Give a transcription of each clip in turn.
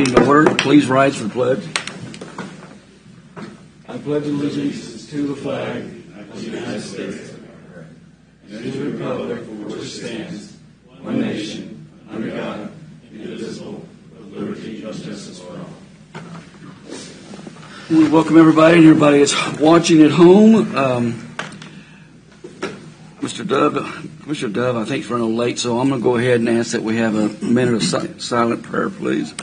meeting to order. Please rise for the pledge. I pledge allegiance to the flag of the United States and to the republic for which it stands, one nation, under God, indivisible, with liberty and justice for all. I want to welcome everybody and everybody that's watching at home. Mr. Dove, I think, is running late, so I'm going to go ahead and ask that we have a minute of silent prayer, please.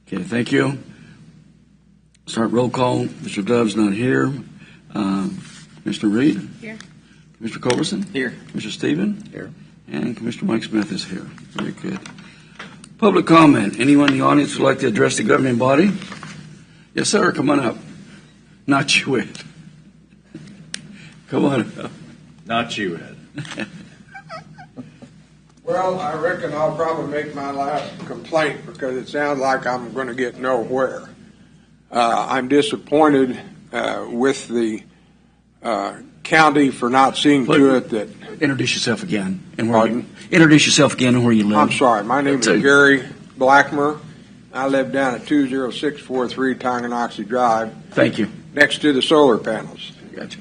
Okay, thank you. Start roll call. Mr. Dove's not here. Mr. Reed? Here. Mr. Culberson? Here. Mr. Stephen? Here. And Commissioner Mike Smith is here. Very good. Public comment. Anyone in the audience would like to address the governing body? Yes, sir. Come on up. Not you, Ed. Come on up. Not you, Ed. Well, I reckon I'll probably make my last complaint because it sounds like I'm going to get nowhere. I'm disappointed with the county for not seeing to it that... Introduce yourself again. Pardon? Introduce yourself again and where you live. I'm sorry. My name is Gary Blackmer. I live down at 20643 Tonganoxie Drive. Thank you. Next to the solar panels. Gotcha.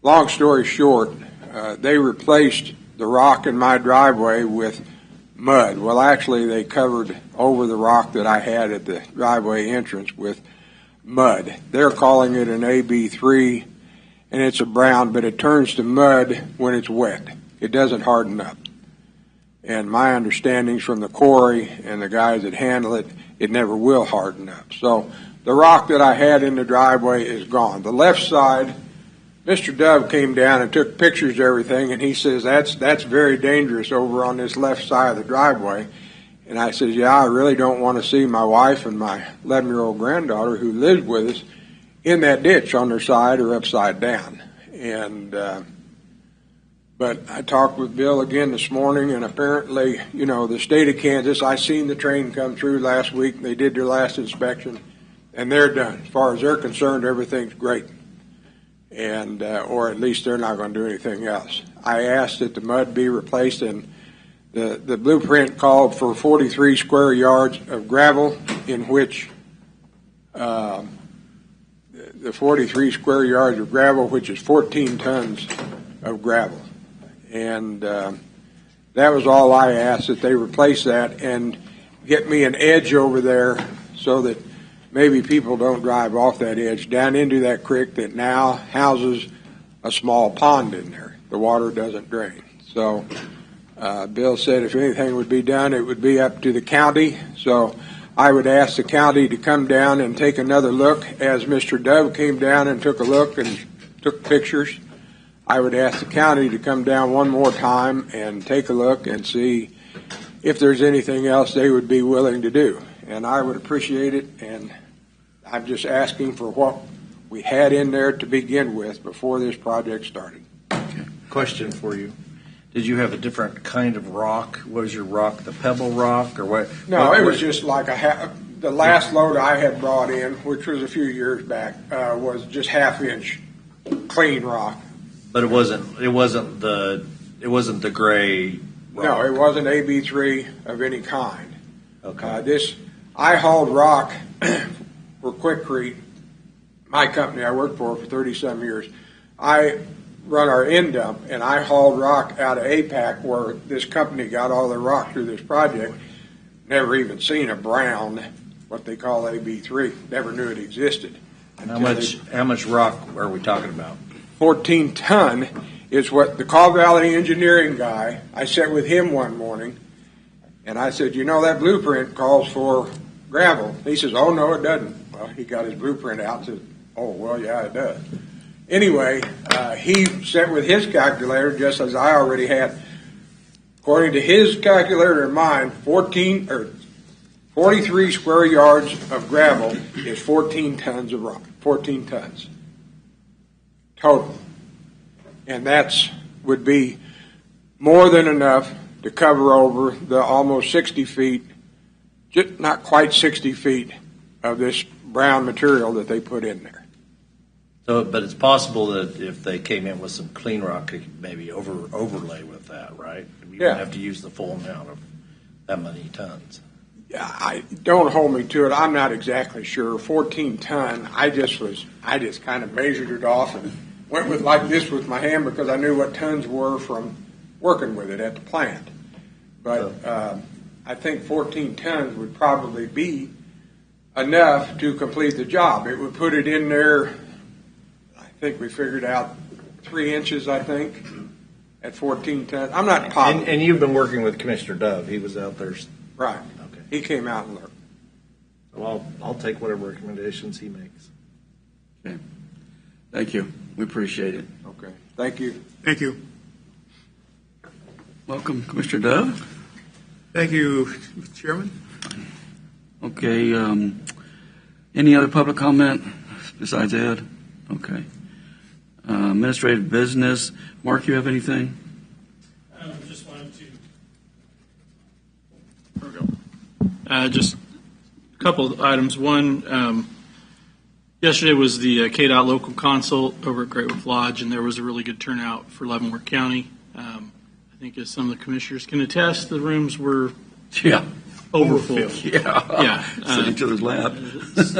Long story short, they replaced the rock in my driveway with mud. Well, actually, they covered over the rock that I had at the driveway entrance with mud. They're calling it an AB3, and it's a brown, but it turns to mud when it's wet. It doesn't harden up. And my understanding from the quarry and the guys that handle it, it never will harden up. So the rock that I had in the driveway is gone. The left side, Mr. Dove came down and took pictures of everything, and he says, that's very dangerous over on this left side of the driveway. And I said, yeah, I really don't want to see my wife and my 11-year-old granddaughter who lives with us in that ditch on their side or upside down. And but I talked with Bill again this morning, and apparently, the state of Kansas, I seen the train come through last week. They did their last inspection, and they're done. As far as they're concerned, everything's great. And or at least they're not going to do anything else. I asked that the mud be replaced, and the blueprint called for 43 square yards of gravel, in which the 43 square yards of gravel, which is 14 tons of gravel. And that was all I asked, that they replace that and get me an edge over there so that maybe people don't drive off that edge down into that creek that now houses a small pond in there. The water doesn't drain. So Bill said if anything would be done, it would be up to the county. So I would ask the county to come down and take another look. As Mr. Dove came down and took a look and took pictures, I would ask the county to come down one more time and take a look and see if there's anything else they would be willing to do. And I would appreciate it, and I'm just asking for what we had in there to begin with before this project started. Okay. Question for you. Did you have a different kind of rock? What was your rock, the pebble rock, or what? No, it was just like the last load I had brought in, which was a few years back, was just half-inch clean rock. But it wasn't the gray rock. No, it wasn't AB3 of any kind. Okay. I hauled rock for Quikrete, my company I worked for 30-some years. I run our end dump, and I hauled rock out of APAC, where this company got all their rock through this project. Never even seen a brown, what they call AB3. Never knew it existed. How much rock are we talking about? 14 ton is what the Call Valley engineering guy, I sat with him one morning, and I said, that blueprint calls for gravel. He says, oh, no, it doesn't. Well, he got his blueprint out and said, oh, well, yeah, it does. Anyway, he sat with his calculator, just as I already had. According to his calculator and mine, 43 square yards of gravel is 14 tons of rock. 14 tons total. And would be more than enough to cover over the almost 60 feet, just not quite 60 feet of this brown material that they put in there. So, but it's possible that if they came in with some clean rock, they could maybe overlay with that, right? We Yeah. wouldn't have to use the full amount of that many tons. Yeah, don't hold me to it. I'm not exactly sure. 14 ton. I just kind of measured it off and went with like this with my hand because I knew what tons were from working with it at the plant. But I think 14 tons would probably be enough to complete the job. It would put it in there. I think we figured out 3 inches. I think at 14 tons. I'm not positive. And you've been working with Commissioner Dove. He was out there. Right. Okay. He came out and looked. So I'll take whatever recommendations he makes. Okay. Thank you. We appreciate it. Okay. Thank you. Thank you. Welcome, Commissioner Dove. Thank you, Mr. Chairman. Okay. Any other public comment besides Ed? Okay. Administrative business. Mark, you have anything? Just wanted to. There we go. Just a couple of items. One, yesterday was the KDOT local consult over at Great Wolf Lodge, and there was a really good turnout for Leavenworth County. I think as some of the commissioners can attest, the rooms were overfull. Yeah. Sitting to his lap.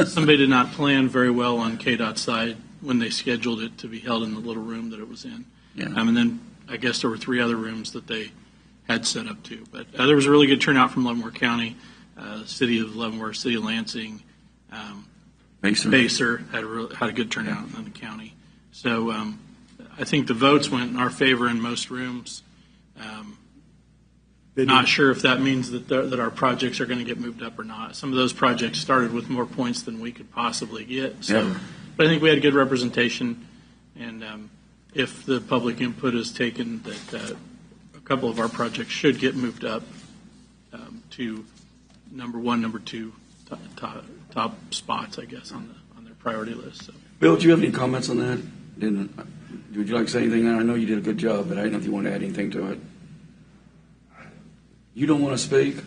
Somebody did not plan very well on KDOT's side when they scheduled it to be held in the little room that it was in. Yeah. And then I guess there were 3 other rooms that they had set up too. But there was a really good turnout from Leavenworth County, city of Leavenworth, city of Lansing, Baser had a good turnout in the county. So I think the votes went in our favor in most rooms. Not sure if that means that our projects are going to get moved up or not. Some of those projects started with more points than we could possibly get. So, Yeah. But I think we had good representation, and if the public input is taken, that a couple of our projects should get moved up to number 1, number 2 top spots, I guess, on their priority list. So. Bill, do you have any comments on that? Would you like to say anything? I know you did a good job, but I don't know if you want to add anything to it. You don't want to speak?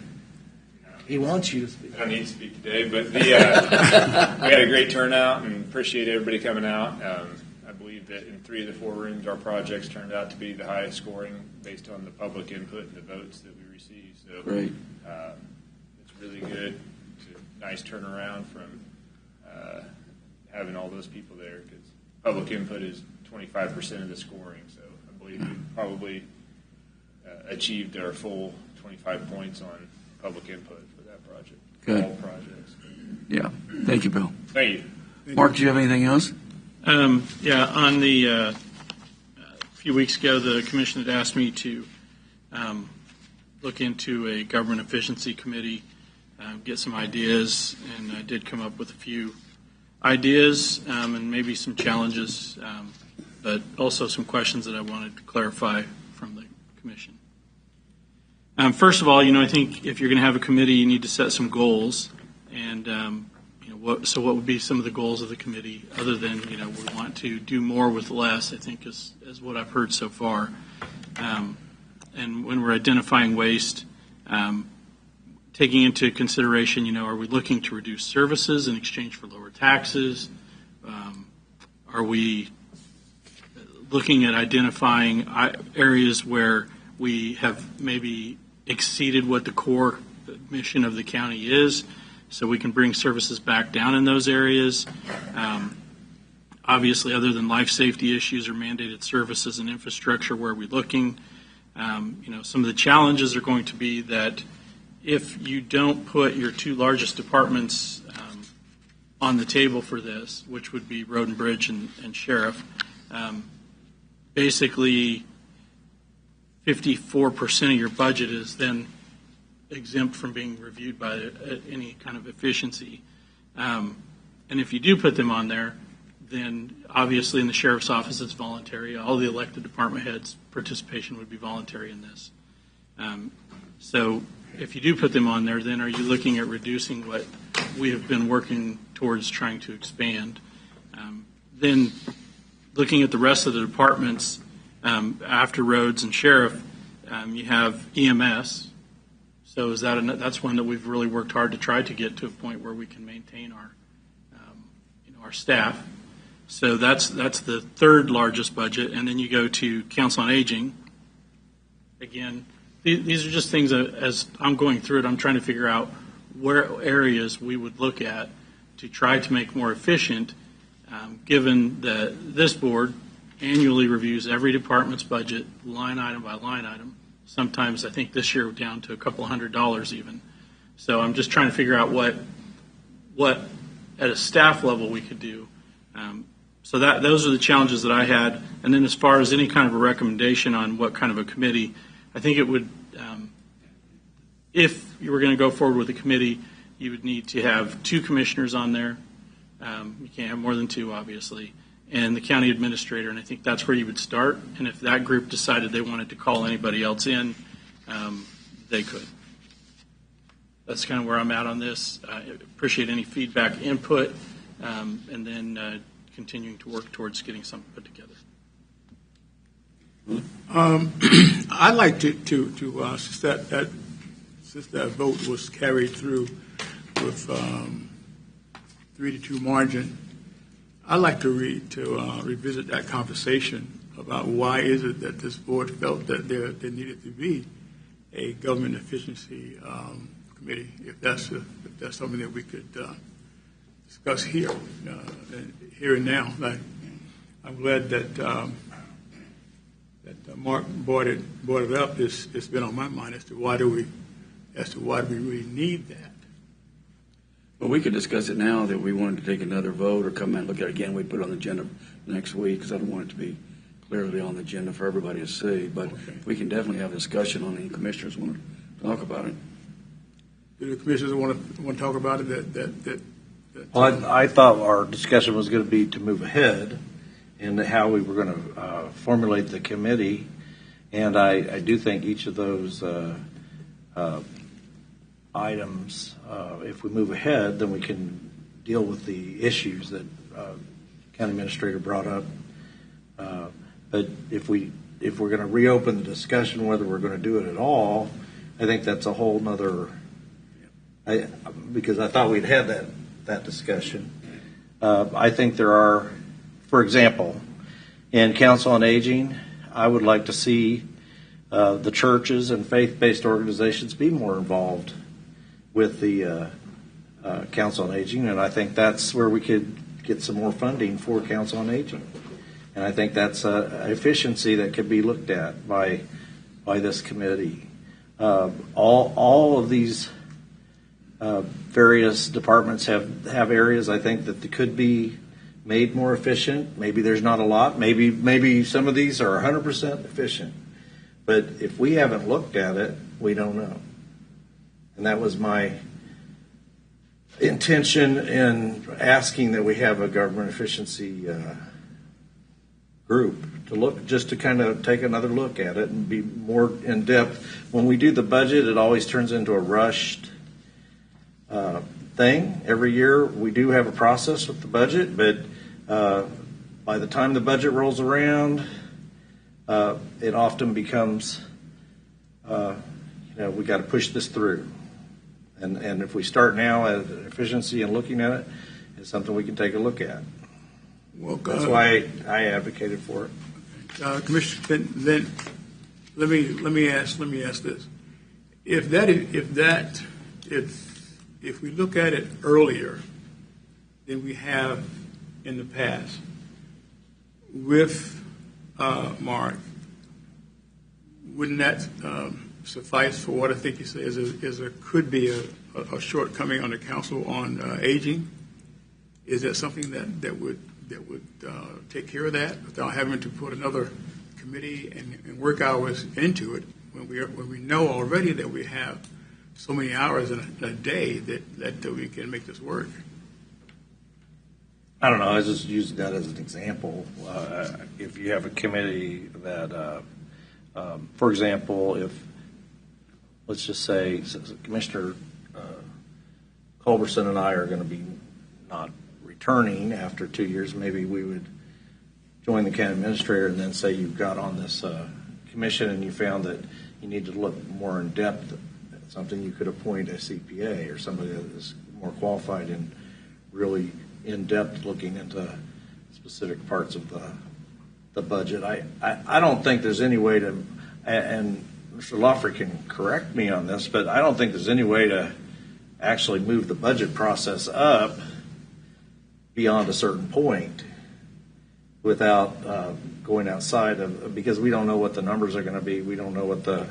He wants you to speak. I don't need to speak today, but we had a great turnout and appreciate everybody coming out. I believe that in 3 of the 4 rooms, our projects turned out to be the highest scoring based on the public input and the votes that we received. So Great. It's really good. It's a nice turnaround from having all those people there because public input is 25% of the scoring. So I believe we probably achieved our full 25 points on public input for that project. Good. All projects. Yeah. Thank you, Bill. Thank you. Mark, do you have anything else? On the a few weeks ago, the commission had asked me to look into a government efficiency committee, get some ideas, and I did come up with a few ideas and maybe some challenges, but also some questions that I wanted to clarify from the commission. First of all, I think if you're going to have a committee, you need to set some goals, and what would be some of the goals of the committee other than we want to do more with less, I think is what I've heard so far. And when we're identifying waste, taking into consideration, are we looking to reduce services in exchange for lower taxes? Are we looking at identifying areas where we have maybe exceeded what the core mission of the county is, so we can bring services back down in those areas? Obviously, other than life safety issues or mandated services and infrastructure, where are we looking? Some of the challenges are going to be that if you don't put your 2 largest departments on the table for this, which would be Road and Bridge and Sheriff, basically 54% of your budget is then exempt from being reviewed by any kind of efficiency. And if you do put them on there, then obviously in the sheriff's office it's voluntary. All the elected department heads' participation would be voluntary in this. So if you do put them on there, then are you looking at reducing what we have been working towards trying to expand? Then looking at the rest of the departments, after roads and sheriff, you have EMS. So that's one that we've really worked hard to try to get to a point where we can maintain our our staff. So that's the third largest budget, and then you go to Council on Aging. Again, these are just things that, as I'm going through it, I'm trying to figure out where areas we would look at to try to make more efficient, given that this board annually reviews every department's budget line item by line item. Sometimes I think this year we're down to a couple $100 even. So I'm just trying to figure out what at a staff level we could do. So those are the challenges that I had. And then as far as any kind of a recommendation on what kind of a committee, I think it would, if you were going to go forward with a committee, you would need to have 2 commissioners on there. You can't have more than 2, obviously, and the county administrator, and I think that's where you would start. And if that group decided they wanted to call anybody else in, they could. That's kind of where I'm at on this. I appreciate any feedback, input, and then continuing to work towards getting something put together. I'd like to since that vote was carried through with 3-2 margin, I'd like to revisit that conversation about why is it that this board felt that there needed to be a government efficiency committee, if that's something that we could discuss here and now. I'm glad that Mark brought it up. It's been on my mind as to why do we really need that. Well, we could discuss it now that we wanted to take another vote or come and look at it again. We put it on the agenda next week because I don't want it to be clearly on the agenda for everybody to see. But okay. We can definitely have a discussion on it. Any commissioners want to talk about it? Do the commissioners want to talk about it? Well, I thought our discussion was going to be to move ahead and how we were going to formulate the committee. And I do think each of those items, if we move ahead, then we can deal with the issues that county administrator brought up. But if we're going to reopen the discussion whether we're going to do it at all, I think that's a whole nother. Because I thought we'd had that discussion. I think there are, for example, in Council on Aging, I would like to see the churches and faith-based organizations be more involved with the Council on Aging, and I think that's where we could get some more funding for Council on Aging. And I think that's an efficiency that could be looked at by this committee. All of these various departments have areas I think that could be made more efficient. Maybe there's not a lot. Maybe some of these are 100% efficient. But if we haven't looked at it, we don't know. And that was my intention in asking that we have a government efficiency group to kind of take another look at it and be more in depth. When we do the budget, it always turns into a rushed thing. Every year we do have a process with the budget, but by the time the budget rolls around, it often becomes, we got to push this through. And if we start now at efficiency and looking at it, it's something we can take a look at. Well, that's why I advocated for it. Commissioner, then let me ask this: if we look at it earlier than we have in the past with Mark, wouldn't that suffice for what I think you say could be a shortcoming on the Council on Aging? Is that something that would take care of that without having to put another committee and work hours into it when we know already that we have so many hours in a day that we can make this work? I don't know. I was just using that as an example. If you have a committee that, for example, let's just say Commissioner Culberson and I are going to be not returning after 2 years, maybe we would join the county administrator and then say you got on this commission and you found that you need to look more in depth at something, you could appoint a CPA or somebody that is more qualified and really in-depth looking into specific parts of the budget. I don't think there's any way to, and Mr. Lawford can correct me on this, but I don't think there's any way to actually move the budget process up beyond a certain point without going outside of, because we don't know what the numbers are going to be. We don't know what the,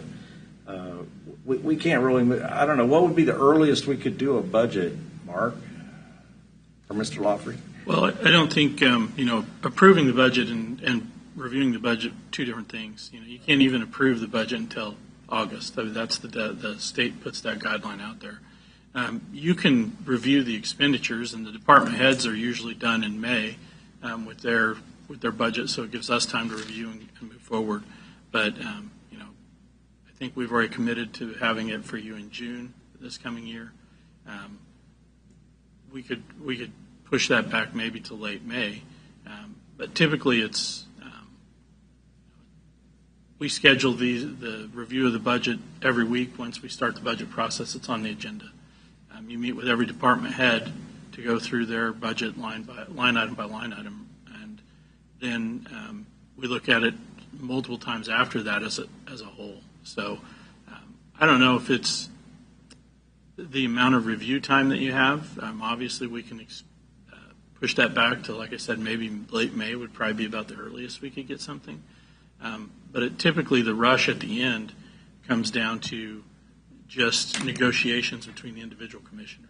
we can't really move. I don't know, what would be the earliest we could do a budget, Mark, or Mr. Lawford? Well, I don't think, approving the budget and reviewing the budget, two different things. You can't even approve the budget until August. I mean, that's the state puts that guideline out there. You can review the expenditures, and the department heads are usually done in May with their budget, so it gives us time to review and move forward. But I think we've already committed to having it for you in June this coming year. We could push that back maybe to late May, but typically it's we schedule the review of the budget every week. Once we start the budget process, it's on the agenda. You meet with every department head to go through their budget line item by line item, and then we look at it multiple times after that as a whole. So I don't know if it's the amount of review time that you have. Obviously, we can push that back to, like I said, maybe late May would probably be about the earliest we could get something. But typically the rush at the end comes down to just negotiations between the individual commissioners.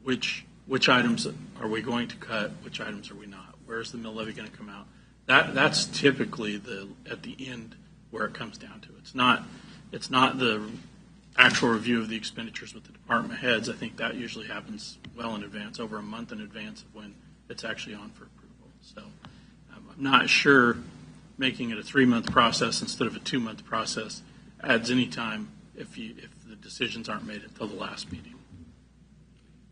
Which items are we going to cut? Which items are we not? Where's the mill levy going to come out? That's typically at the end where it comes down to. It's not the actual review of the expenditures with the department heads. I think that usually happens well in advance, over a month in advance of when it's actually on for approval. So I'm not sure making it a 3-month process instead of a 2-month process adds any time if the decisions aren't made until the last meeting.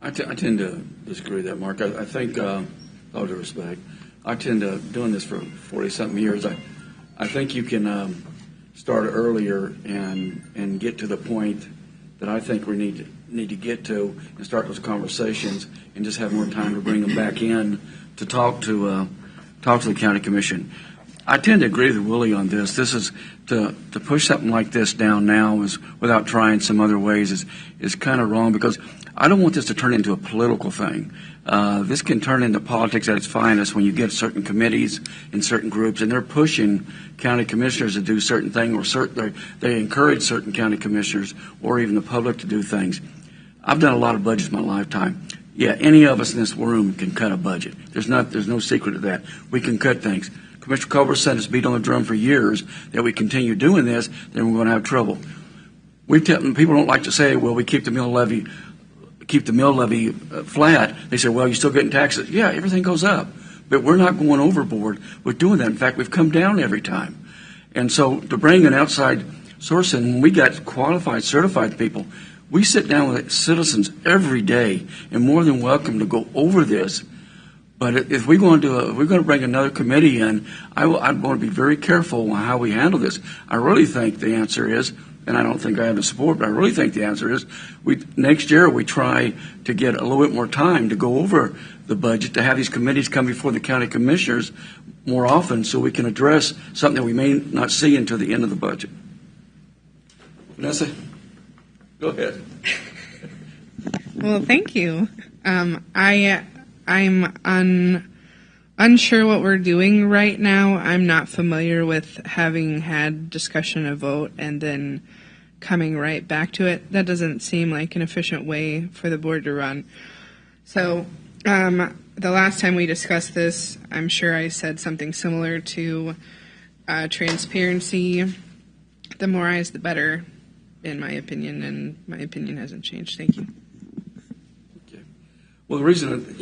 I tend to disagree with that, Mark. I think, all due respect, I tend to, doing this for 40-something years, I think you can start earlier and get to the point that I think we need to get to and start those conversations and just have more time to bring them back in to talk to the county commission. I tend to agree with Willie on this. This is to push something like this down now is without trying some other ways is kind of wrong, because I don't want this to turn into a political thing. This can turn into politics at its finest when you get certain committees and certain groups, and they're pushing county commissioners to do certain things, or they encourage certain county commissioners or even the public to do things. I've done a lot of budgets in my lifetime. Yeah, any of us in this room can cut a budget. There's no secret to that. We can cut things. Commissioner Culberson has beat on the drum for years that we continue doing this, then we're going to have trouble. People don't like to say, well, we keep the mill levy flat. They say, well, you're still getting taxes. Yeah, everything goes up, but we're not going overboard with doing that. In fact, we've come down every time. And so to bring an outside source in, when we got qualified, certified people, we sit down with citizens every day and more than welcome to go over this. But if we're going to bring another committee in, I want to be very careful on how we handle this. I really think the answer is, and I don't think I have the support, but I really think the answer is, next year we try to get a little bit more time to go over the budget, to have these committees come before the county commissioners more often so we can address something that we may not see until the end of the budget. Vanessa, go ahead. Well, thank you. I'm unsure what we're doing right now. I'm not familiar with having had discussion, a vote, and then coming right back to it. That doesn't seem like an efficient way for the board to run. So the last time we discussed this, I'm sure I said something similar to transparency. The more eyes, the better, in my opinion, and my opinion hasn't changed. Thank you. Well, the reason,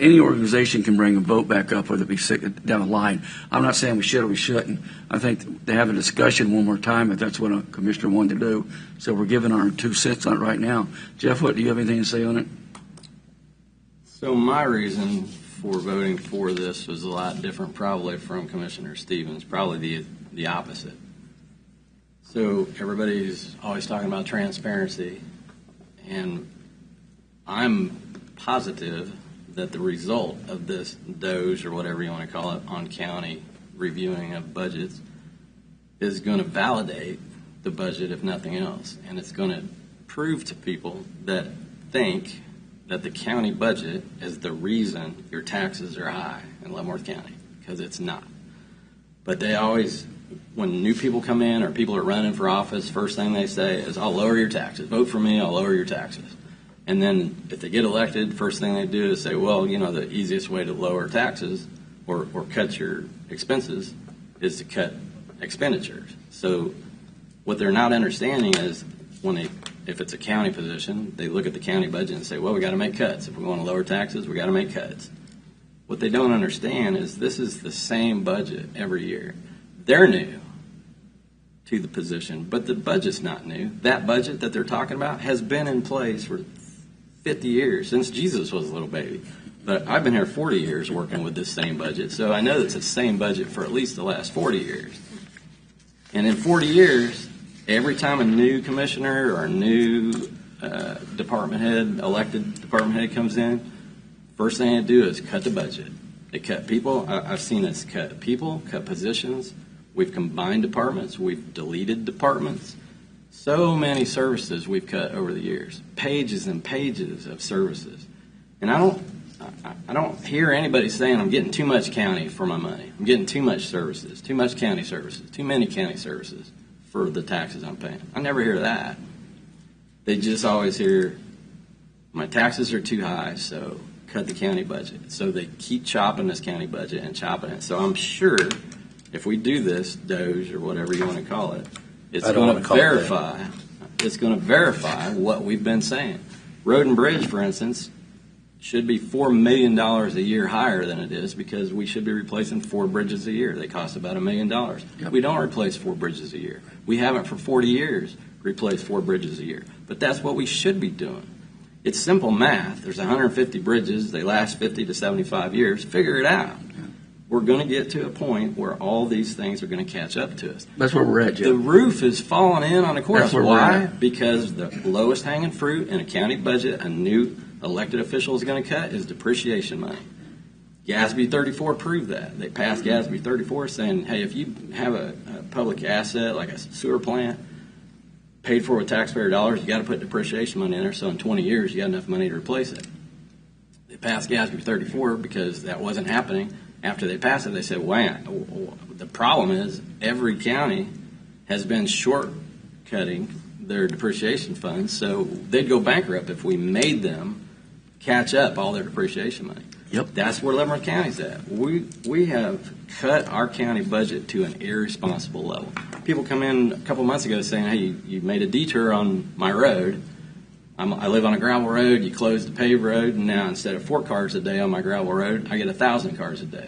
any organization can bring a vote back up, whether it be down the line. I'm not saying we should or we shouldn't. I think they have a discussion one more time if that's what a commissioner wanted to do. So we're giving our 2 cents on it right now. Jeff, do you have anything to say on it? So my reason for voting for this was a lot different probably from Commissioner Stevens, probably the opposite. So everybody's always talking about transparency, and I'm positive that the result of this DOGE, or whatever you want to call it, on county reviewing of budgets is going to validate the budget, if nothing else. And it's going to prove to people that think that the county budget is the reason your taxes are high in Leavenworth County, because it's not. But they always, when new people come in or people are running for office, first thing they say is, I'll lower your taxes. Vote for me, I'll lower your taxes. And then if they get elected, first thing they do is say, well, you know, the easiest way to lower taxes or cut your expenses is to cut expenditures. So what they're not understanding is if it's a county position, they look at the county budget and say, well, we got to make cuts. If we want to lower taxes, we got to make cuts. What they don't understand is this is the same budget every year. They're new to the position, but the budget's not new. That budget that they're talking about has been in place for 50 years, since Jesus was a little baby. But I've been here 40 years working with this same budget, so I know it's the same budget for at least the last 40 years. And in 40 years, every time a new commissioner or a new department head, elected department head comes in, first thing they do is cut the budget. They cut people. I've seen us cut people, cut positions. We've combined departments. We've deleted departments. So many services we've cut over the years, pages and pages of services. And I don't hear anybody saying I'm getting too much county for my money. I'm getting too much services, too much county services, too many county services for the taxes I'm paying. I never hear that. They just always hear, my taxes are too high, so cut the county budget. So they keep chopping this county budget and chopping it. So I'm sure if we do this, DOGE or whatever you want to call it, it's going to verify. It's going to verify what we've been saying. Road and Bridge, for instance, should be $4 million a year higher than it is because we should be replacing 4 bridges a year. They cost about $1 million. Yep. We don't replace 4 bridges a year. We haven't for 40 years replaced 4 bridges a year. But that's what we should be doing. It's simple math. There's 150 bridges. They last 50 to 75 years. Figure it out. We're going to get to a point where all these things are going to catch up to us. That's where we're at, Joe. The roof is falling in on the courthouse. Why? At. Because the lowest hanging fruit in a county budget, a new elected official is going to cut, is depreciation money. GASB 34 proved that. They passed GASB 34 saying, hey, if you have a public asset like a sewer plant paid for with taxpayer dollars, you got to put depreciation money in there, so in 20 years you got enough money to replace it. They passed GASB 34 because that wasn't happening. After they passed it, they said, wow, the problem is every county has been short-cutting their depreciation funds, so they'd go bankrupt if we made them catch up all their depreciation money. Yep. That's where Leavenworth County's at. We have cut our county budget to an irresponsible level. People come in a couple months ago saying, hey, you made a detour on my road. I live on a gravel road. You closed the paved road, and now instead of 4 cars a day on my gravel road, I get 1,000 cars a day.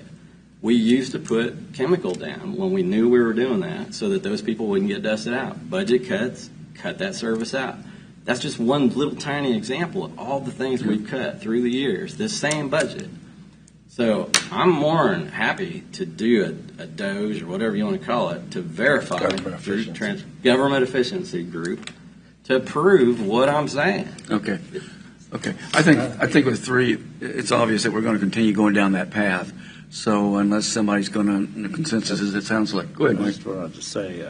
We used to put chemical down when we knew we were doing that so that those people wouldn't get dusted out. Budget cuts, cut that service out. That's just one little tiny example of all the things we've cut through the years, this same budget. So I'm more than happy to do a DOGE or whatever you want to call it to verify through government efficiency group to prove what I'm saying. Okay. I think with 3, it's obvious that we're going to continue going down that path. So unless somebody's going to, the consensus is, it sounds like. Go ahead, Mike. That's what I'll just say.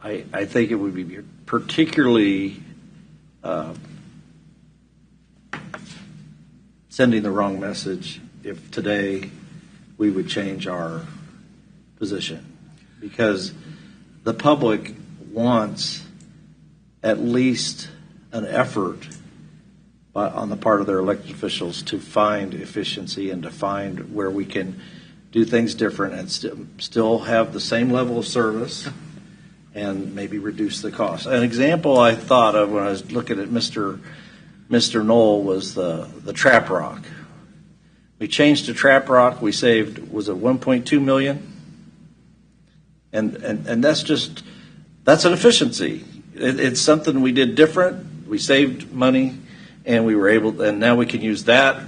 I think it would be particularly sending the wrong message if today we would change our position, because the public wants at least an effort on the part of their elected officials to find efficiency and to find where we can do things different and still have the same level of service and maybe reduce the cost. An example I thought of when I was looking at Mr. Knoll was the trap rock. We changed to trap rock. We saved, was it $1.2 million? And that's an efficiency. It's something we did different. We saved money, and we were able, and now we can use those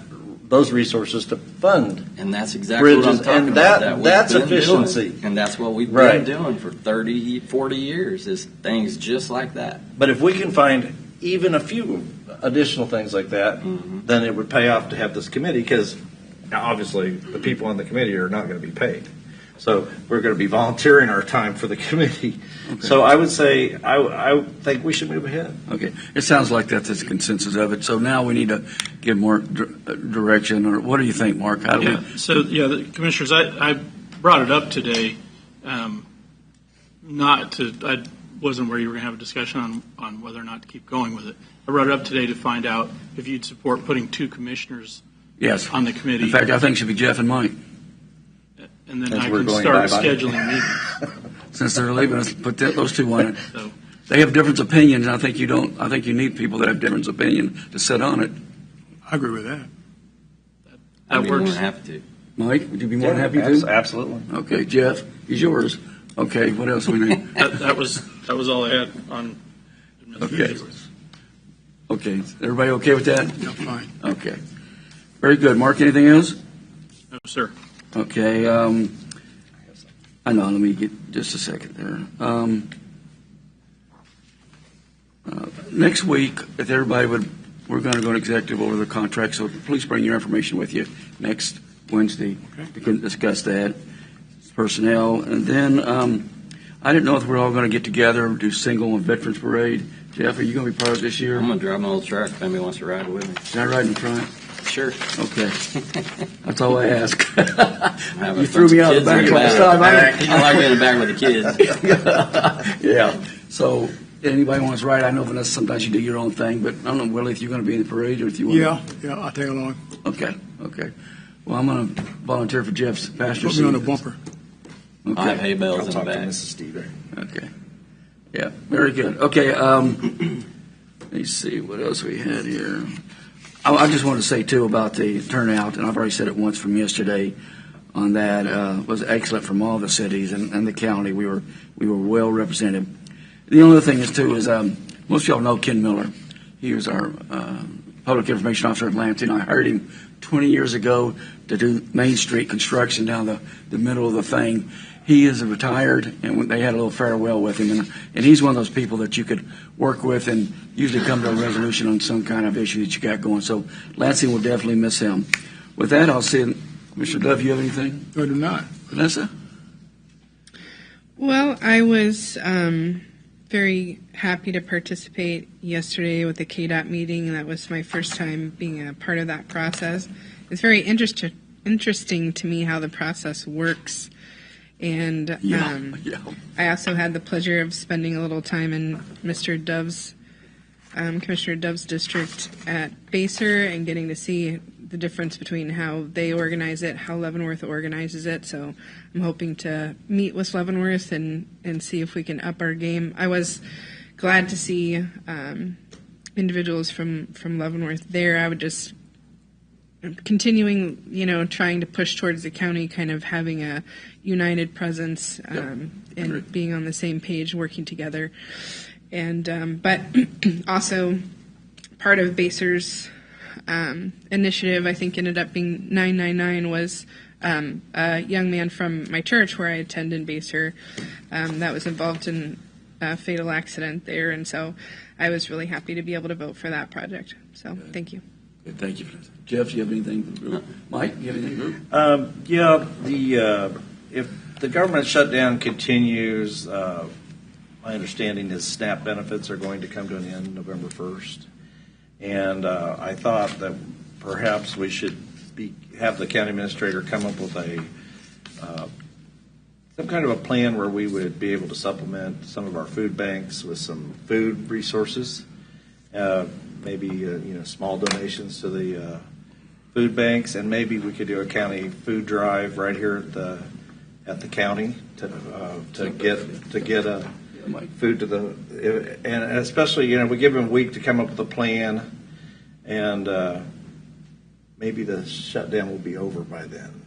those resources to fund. And that's exactly what I'm Bridges, talking and about. that- We've that's been efficiency. doing. And that's what we've Right. been doing for 30, 40 years, is things just like that. But if we can find even a few additional things like that, then it would pay off to have this committee, because obviously the people on the committee are not going to be paid. So we're going to be volunteering our time for the committee. Okay. So I would say, I think we should move ahead. Okay, it sounds like that's the consensus of it. So now we need to give more direction, or what do you think, Mark? How do Yeah, so, the Commissioners, I brought it up today, I wasn't aware you were going to have a discussion on whether or not to keep going with it. I brought it up today to find out if you'd support putting 2 commissioners Yes. on the committee. In fact, I think it should be Jeff and Mike. And then As I we're can going start bye-bye. scheduling meetings. Since they're leaving us, put those two on it. So, They have different opinions, and I think you need people that have different opinion to sit on it. I agree with that. I'd be more works. than happy to. Mike, would you be more than happy to? Absolutely. Okay, Jeff, he's yours. Okay, what else we need? that was all I had on Okay. administrative. Okay, everybody okay with that? Yeah, fine. Okay. Very good. Mark, anything else? No, sir. Okay, I know, let me get just a second there. Next week, if everybody we're going to go to executive over the contract, so please bring your information with you next Wednesday. Okay. We can discuss that, personnel. And then, I didn't know if we're all going to get together, do single and veterans parade. Jeff, are you going to be part of this year? I'm going to drive my old truck if anybody wants to ride with me. Can I ride in front? Sure. Okay. That's all I ask. Have a You threw me out of the bunch back of on the kids side. in back. I like being in the back with the kids. Yeah. So, anybody wants to ride? I know, Vanessa, sometimes you do your own thing, but I don't know, Willie, if you're going to be in the parade or if you want Yeah, I'll take along. Okay. Well, I'm going to volunteer for Jeff's pasture Put me on the seat. bumper. I have Okay. hay bales I'll in the talk to back. Mrs. Steve. Okay. Yeah, very good. Okay, let me see what else we had here. I just want to say, too, about the turnout, and I've already said it once from yesterday on that, was excellent from all the cities and the county. We were well represented. The only other thing is, too, is most of y'all know Ken Miller. He was our public information officer in Lansing. I hired him 20 years ago to do Main Street construction down the middle of the thing. He is retired, and they had a little farewell with him. And he's one of those people that you could work with and usually come to a resolution on some kind of issue that you got going. So Lansing will definitely miss him. With that, I'll see Mr. Dove, you have anything? I do not. Vanessa? Well, I was very happy to participate yesterday with the KDOT meeting. That was my first time being a part of that process. It's very interesting to me how the process works. And Yeah. I also had the pleasure of spending a little time in Mr. Dove's, Commissioner Dove's district at Baser and getting to see the difference between how they organize it, how Leavenworth organizes it. So I'm hoping to meet with Leavenworth and see if we can up our game. I was glad to see individuals from Leavenworth there. I would just continuing, trying to push towards the county kind of having a united presence and being on the same page, working together. And but also part of Baser's initiative, I think ended up being 999 was a young man from my church where I attend in Baser that was involved in a fatal accident there. And so I was really happy to be able to vote for that project. So thank you. Good, thank you. Jeff, do you have anything for the group? Mike, do you have anything for the group? If the government shutdown continues, my understanding is SNAP benefits are going to come to an end November 1st. And I thought that perhaps we should have the county administrator come up with some kind of a plan where we would be able to supplement some of our food banks with some food resources. Maybe small donations to the food banks, and maybe we could do a county food drive right here at the county to get a food to the, and especially we give them a week to come up with a plan, and maybe the shutdown will be over by then.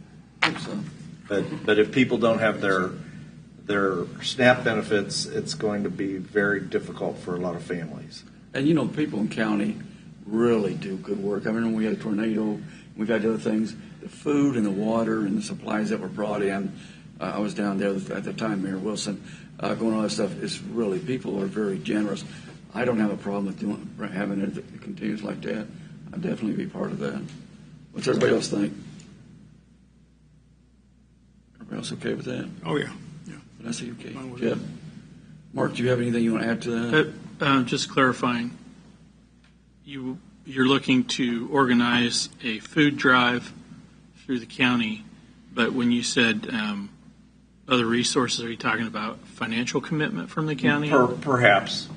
But if people don't have their SNAP benefits, it's going to be very difficult for a lot of families. And people in county really do good work. I remember we had a tornado We've had other things, the food and the water and the supplies that were brought in. I was down there at the time, Mayor Wilson, going on that stuff. It's really, people are very generous. I don't have a problem with having it that continues like that. I'd definitely be part of that. What's everybody else think? Everybody else okay with that? Oh, yeah. Vanessa, you okay? Fine with Jeff? Mark, do you have anything you want to add to that? Just clarifying, you're looking to organize a food drive through the county, but when you said other resources, are you talking about financial commitment from the county? Perhaps.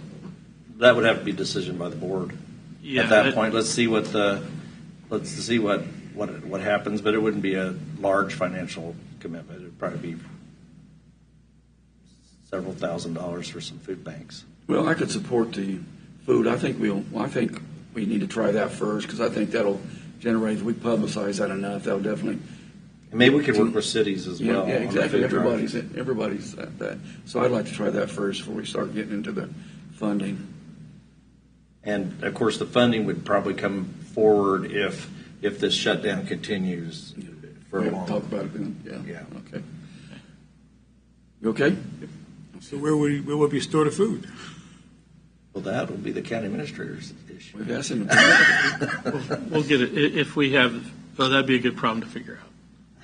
That would have to be a decision by the board. Yeah, at that point, let's see what happens, but it wouldn't be a large financial commitment. It'd probably be several $1,000s for some food banks. Well, I could support the food. I think we need to try that first, because I think that'll generate, if we publicize that enough, that'll definitely. And maybe we could work with cities as well. Yeah, exactly. On the food drive. Everybody's at that. So I'd like to try that first before we start getting into the funding. And of course, the funding would probably come forward if this shutdown continues for a long. Talk about it then. Yeah. Okay. You okay? So where would we store the food? Well, that will be the county administrator's issue. We've asked him. We'll get it if we have. Well, that'd be a good problem to figure out.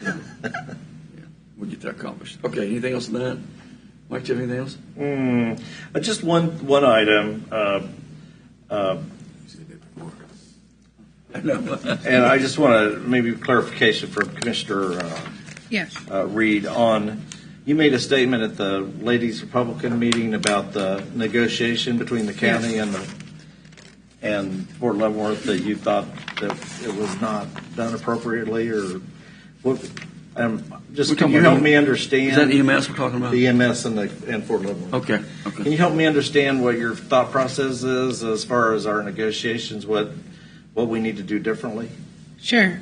Yeah, we'll get that accomplished. Okay. Anything else on that? Mike, do you have anything else? Just one item. I know. And I just want to maybe clarification from Commissioner Yes. Reed on. You made a statement at the Ladies Republican meeting about the negotiation between the county and Fort Leavenworth, that you thought that it was not done appropriately, or what? Can you help me understand? Is that EMS we're talking about? The EMS and Fort Leavenworth. Okay. Can you help me understand what your thought process is as far as our negotiations? What we need to do differently? Sure.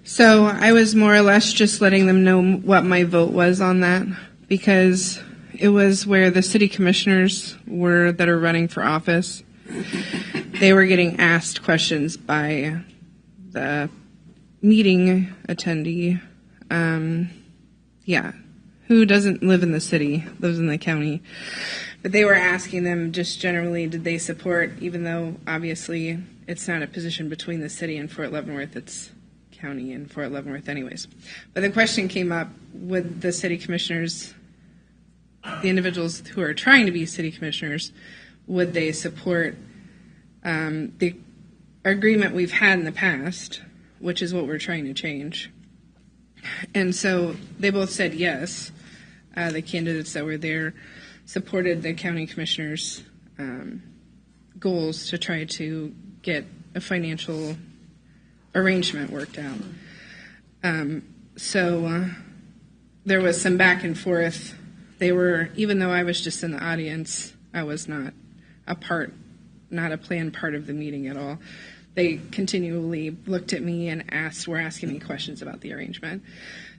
So I was more or less just letting them know what my vote was on that, because it was where the city commissioners that are running for office. They were getting asked questions by the meeting attendee. Who doesn't live in the city, lives in the county. But they were asking them just generally, did they support, even though obviously it's not a position between the city and Fort Leavenworth, it's county and Fort Leavenworth anyways. But the question came up, would the city commissioners, the individuals who are trying to be city commissioners, would they support the agreement we've had in the past, which is what we're trying to change? And so they both said yes. The candidates that were there supported the county commissioners' goals to try to get a financial arrangement worked out. So there was some back and forth. Even though I was just in the audience, I was not a planned part of the meeting at all. They continually looked at me and were asking me questions about the arrangement.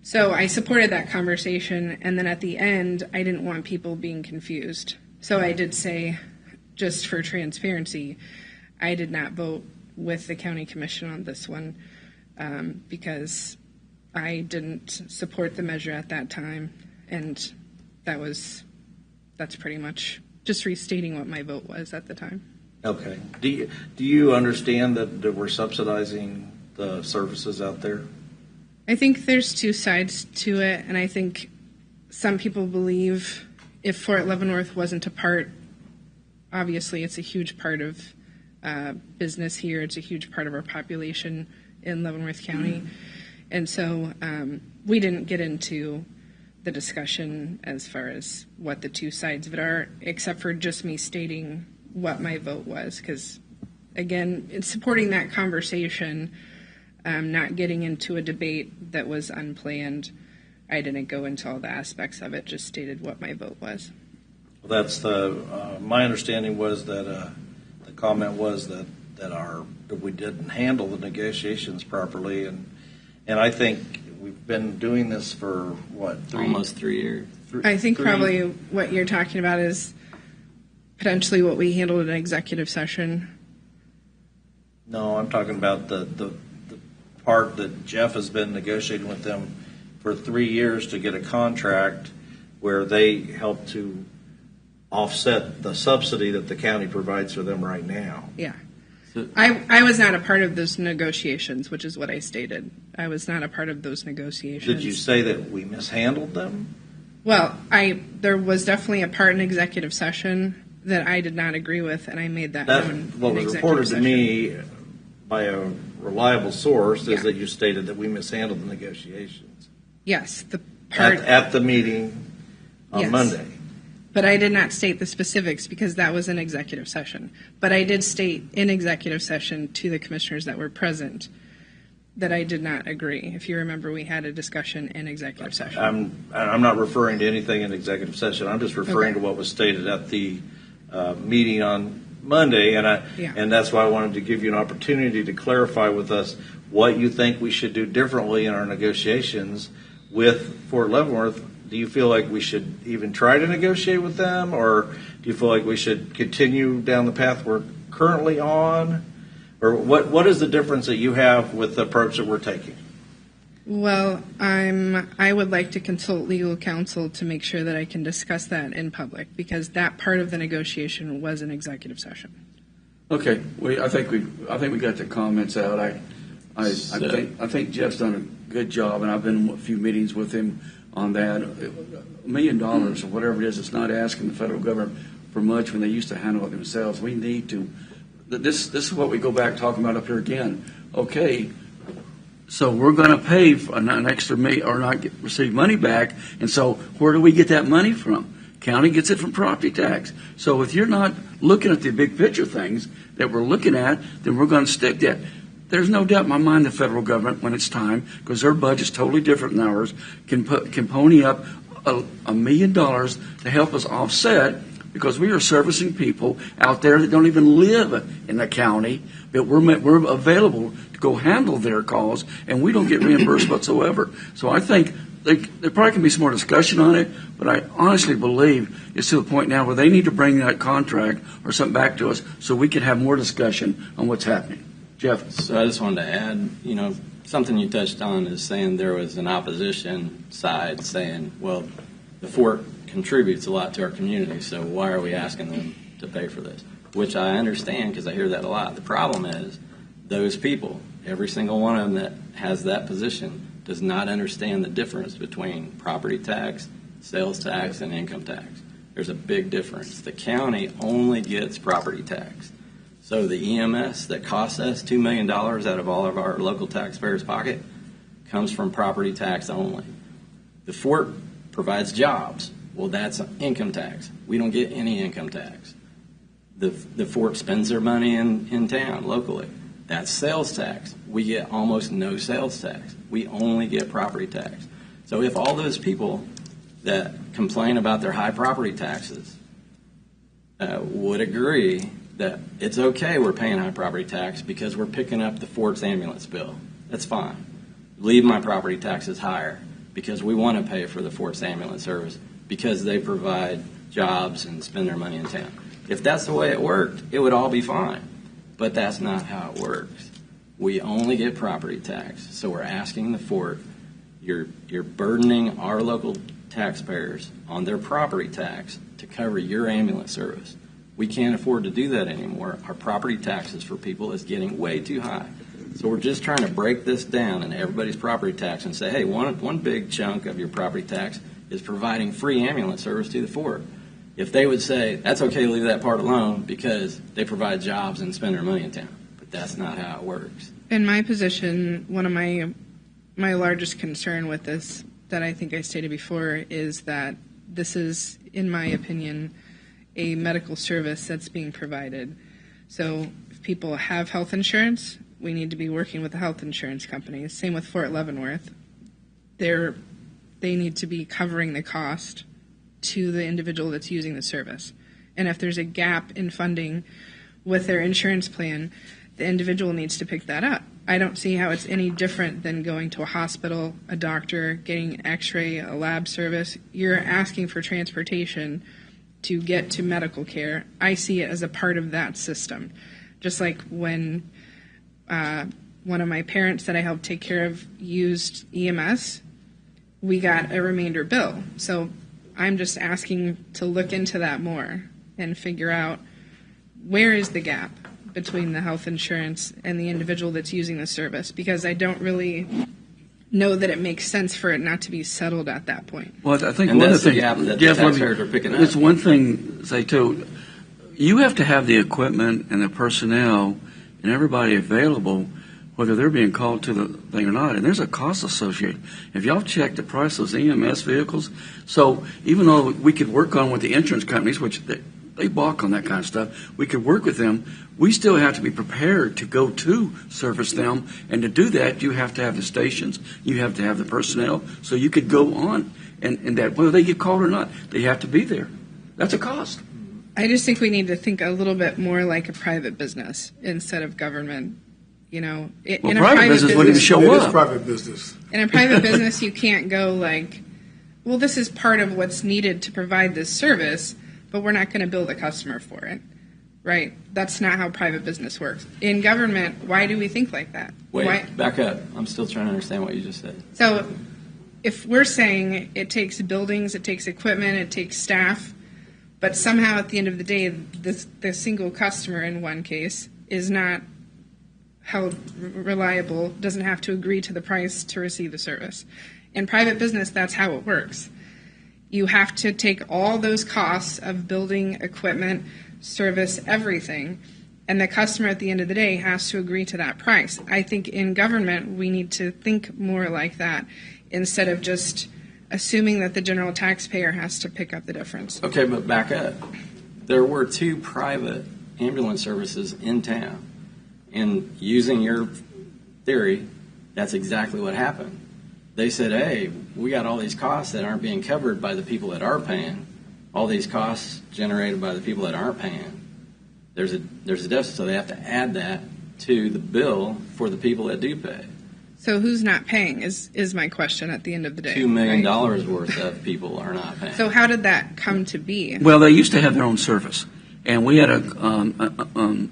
So I supported that conversation, and then at the end, I didn't want people being confused. So I did say, just for transparency, I did not vote with the county commission on this one because I didn't support the measure at that time, and that's pretty much just restating what my vote was at the time. Okay. Do you understand that we're subsidizing the services out there? I think there's two sides to it, and I think some people believe if Fort Leavenworth wasn't a part, obviously it's a huge part of business here. It's a huge part of our population in Leavenworth County. And so we didn't get into the discussion as far as what the two sides of it are, except for just me stating what my vote was, because again, it's supporting that conversation, not getting into a debate that was unplanned. I didn't go into all the aspects of it, just stated what my vote was. Well, that's my understanding was that the comment was that we didn't handle the negotiations properly, and I think we've been doing this for almost 3 years. I think probably what you're talking about is potentially what we handled in an executive session. No, I'm talking about the part that Jeff has been negotiating with them for 3 years to get a contract where they help to offset the subsidy that the county provides for them right now. Yeah. I was not a part of those negotiations, which is what I stated. I was not a part of those negotiations. Did you say that we mishandled them? Well, there was definitely a part in executive session that I did not agree with, and I made that known. What in was executive reported to session. me by a reliable source Yeah. is that you stated that we mishandled the negotiations Yes, the part. at the meeting on Yes. Monday. But I did not state the specifics because that was an executive session. But I did state in executive session to the commissioners that were present that I did not agree. If you remember, we had a discussion in executive session. I'm not referring to anything in executive session. I'm just referring Okay. to what was stated at the meeting on Monday, and that's why I wanted to give you an opportunity to clarify with us what you think we should do differently in our negotiations with Fort Leavenworth. Do you feel like we should even try to negotiate with them, or do you feel like we should continue down the path we're currently on? Or what is the difference that you have with the approach that we're taking? Well, I would like to consult legal counsel to make sure that I can discuss that in public because that part of the negotiation was an executive session. Okay, I think we got the comments out. I think Jeff's done a good job, and I've been in a few meetings with him on that. $1 million or whatever it is, it's not asking the federal government for much when they used to handle it themselves. We need to. This is what we go back talking about up here again. Okay, so we're going to pay for an extra million or not receive money back, and so where do we get that money from? County gets it from property tax. So if you're not looking at the big picture things that we're looking at, then we're going to stick that. There's no doubt in my mind the federal government, when it's time, because their budget's totally different than ours, can pony up $1 million to help us offset, because we are servicing people out there that don't even live in the county, but we're available to go handle their calls, and we don't get reimbursed whatsoever. So I think there probably can be some more discussion on it, but I honestly believe it's to the point now where they need to bring that contract or something back to us so we can have more discussion on what's happening. Jeff? So I just wanted to add, something you touched on is saying there was an opposition side saying, well, the fort contributes a lot to our community, so why are we asking them to pay for this? Which I understand because I hear that a lot. The problem is those people, every single one of them that has that position, does not understand the difference between property tax, sales tax, and income tax. There's a big difference. The county only gets property tax. So the EMS that costs us $2 million out of all of our local taxpayers' pocket comes from property tax only. The fort provides jobs. Well, that's income tax. We don't get any income tax. The fort spends their money in town locally. That's sales tax. We get almost no sales tax. We only get property tax. So if all those people that complain about their high property taxes would agree that it's okay we're paying high property tax because we're picking up the fort's ambulance bill, that's fine. Leave my property taxes higher because we want to pay for the fort's ambulance service because they provide jobs and spend their money in town. If that's the way it worked, it would all be fine. But that's not how it works. We only get property tax. So we're asking the fort, you're burdening our local taxpayers on their property tax to cover your ambulance service. We can't afford to do that anymore. Our property taxes for people is getting way too high. So we're just trying to break this down in everybody's property tax and say, hey, one big chunk of your property tax is providing free ambulance service to the fort. If they would say, that's okay, leave that part alone because they provide jobs and spend their money in town. But that's not how it works. In my position, one of my largest concern with this that I think I stated before is that this is, in my opinion, a medical service that's being provided. So if people have health insurance, we need to be working with the health insurance companies. Same with Fort Leavenworth. They need to be covering the cost to the individual that's using the service. And if there's a gap in funding with their insurance plan, the individual needs to pick that up. I don't see how it's any different than going to a hospital, a doctor, getting an x-ray, a lab service. You're asking for transportation to get to medical care. I see it as a part of that system. Just like when one of my parents that I helped take care of used EMS, we got a remainder bill. So I'm just asking to look into that more and figure out where is the gap between the health insurance and the individual that's using the service, because I don't really know that it makes sense for it not to be settled at that point. Well, I think And one of that's the the things, gap that the Jeff, taxpayers are picking up. it's one thing, say too, you have to have the equipment and the personnel and everybody available, whether they're being called to the thing or not, and there's a cost associated. If y'all check the price of those EMS vehicles, so even though we could work on with the insurance companies, which they balk on that kind of stuff, we could work with them, we still have to be prepared to go to service them, and to do that, you have to have the stations, you have to have the personnel, so you could go on, and that, whether they get called or not, they have to be there. That's a cost. I just think we need to think a little bit more like a private business instead of government. You know, Well, in a private business wouldn't even show It is up. private business. In a private business, you can't go like, well, this is part of what's needed to provide this service, but we're not going to bill the customer for it, right? That's not how private business works. In government, why do we think like that? Wait, Why? back up. I'm still trying to understand what you just said. So if we're saying it takes buildings, it takes equipment, it takes staff, but somehow at the end of the day, the single customer in one case is not held reliable, doesn't have to agree to the price to receive the service. In private business, that's how it works. You have to take all those costs of building, equipment, service, everything, and the customer at the end of the day has to agree to that price. I think in government, we need to think more like that instead of just assuming that the general taxpayer has to pick up the difference. Okay, but back up. There were 2 private ambulance services in town. And using your theory, that's exactly what happened. They said, hey, we got all these costs that aren't being covered by the people that are paying. All these costs generated by the people that aren't paying. There's a deficit, so they have to add that to the bill for the people that do pay. So who's not paying is my question at the end of the day. $2 million right? worth of people are not paying. So how did that come to be? Well, they used to have their own service. And we had a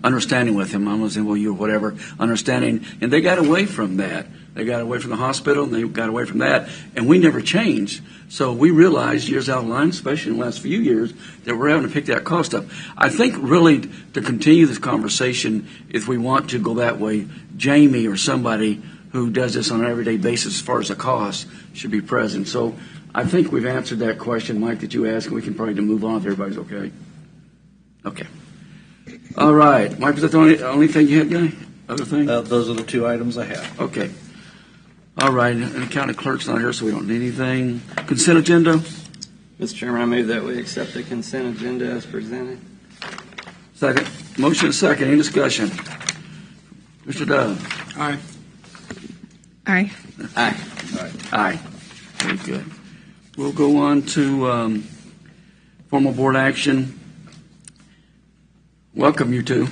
understanding with them. I'm going to say, well, you're whatever, understanding. And they got away from that. They got away from the hospital, and they got away from that. And we never changed. So we realized years out of line, especially in the last few years, that we're having to pick that cost up. I think really to continue this conversation, if we want to go that way, Jamie or somebody who does this on an everyday basis as far as the cost should be present. So I think we've answered that question, Mike, that you asked, and we can probably move on if everybody's okay. Okay. All right. Mike, was that the only thing you had, Guy? Other thing? Those are the 2 items I have. Okay. All right. And the county clerk's not here, so we don't need anything. Consent agenda? Mr. Chairman, I move that we accept the consent agenda as presented. Second. Motion is second. Any discussion? Mr. Dove? Aye. Aye. Aye. Aye. Very good. We'll go on to formal board action. Welcome, you two.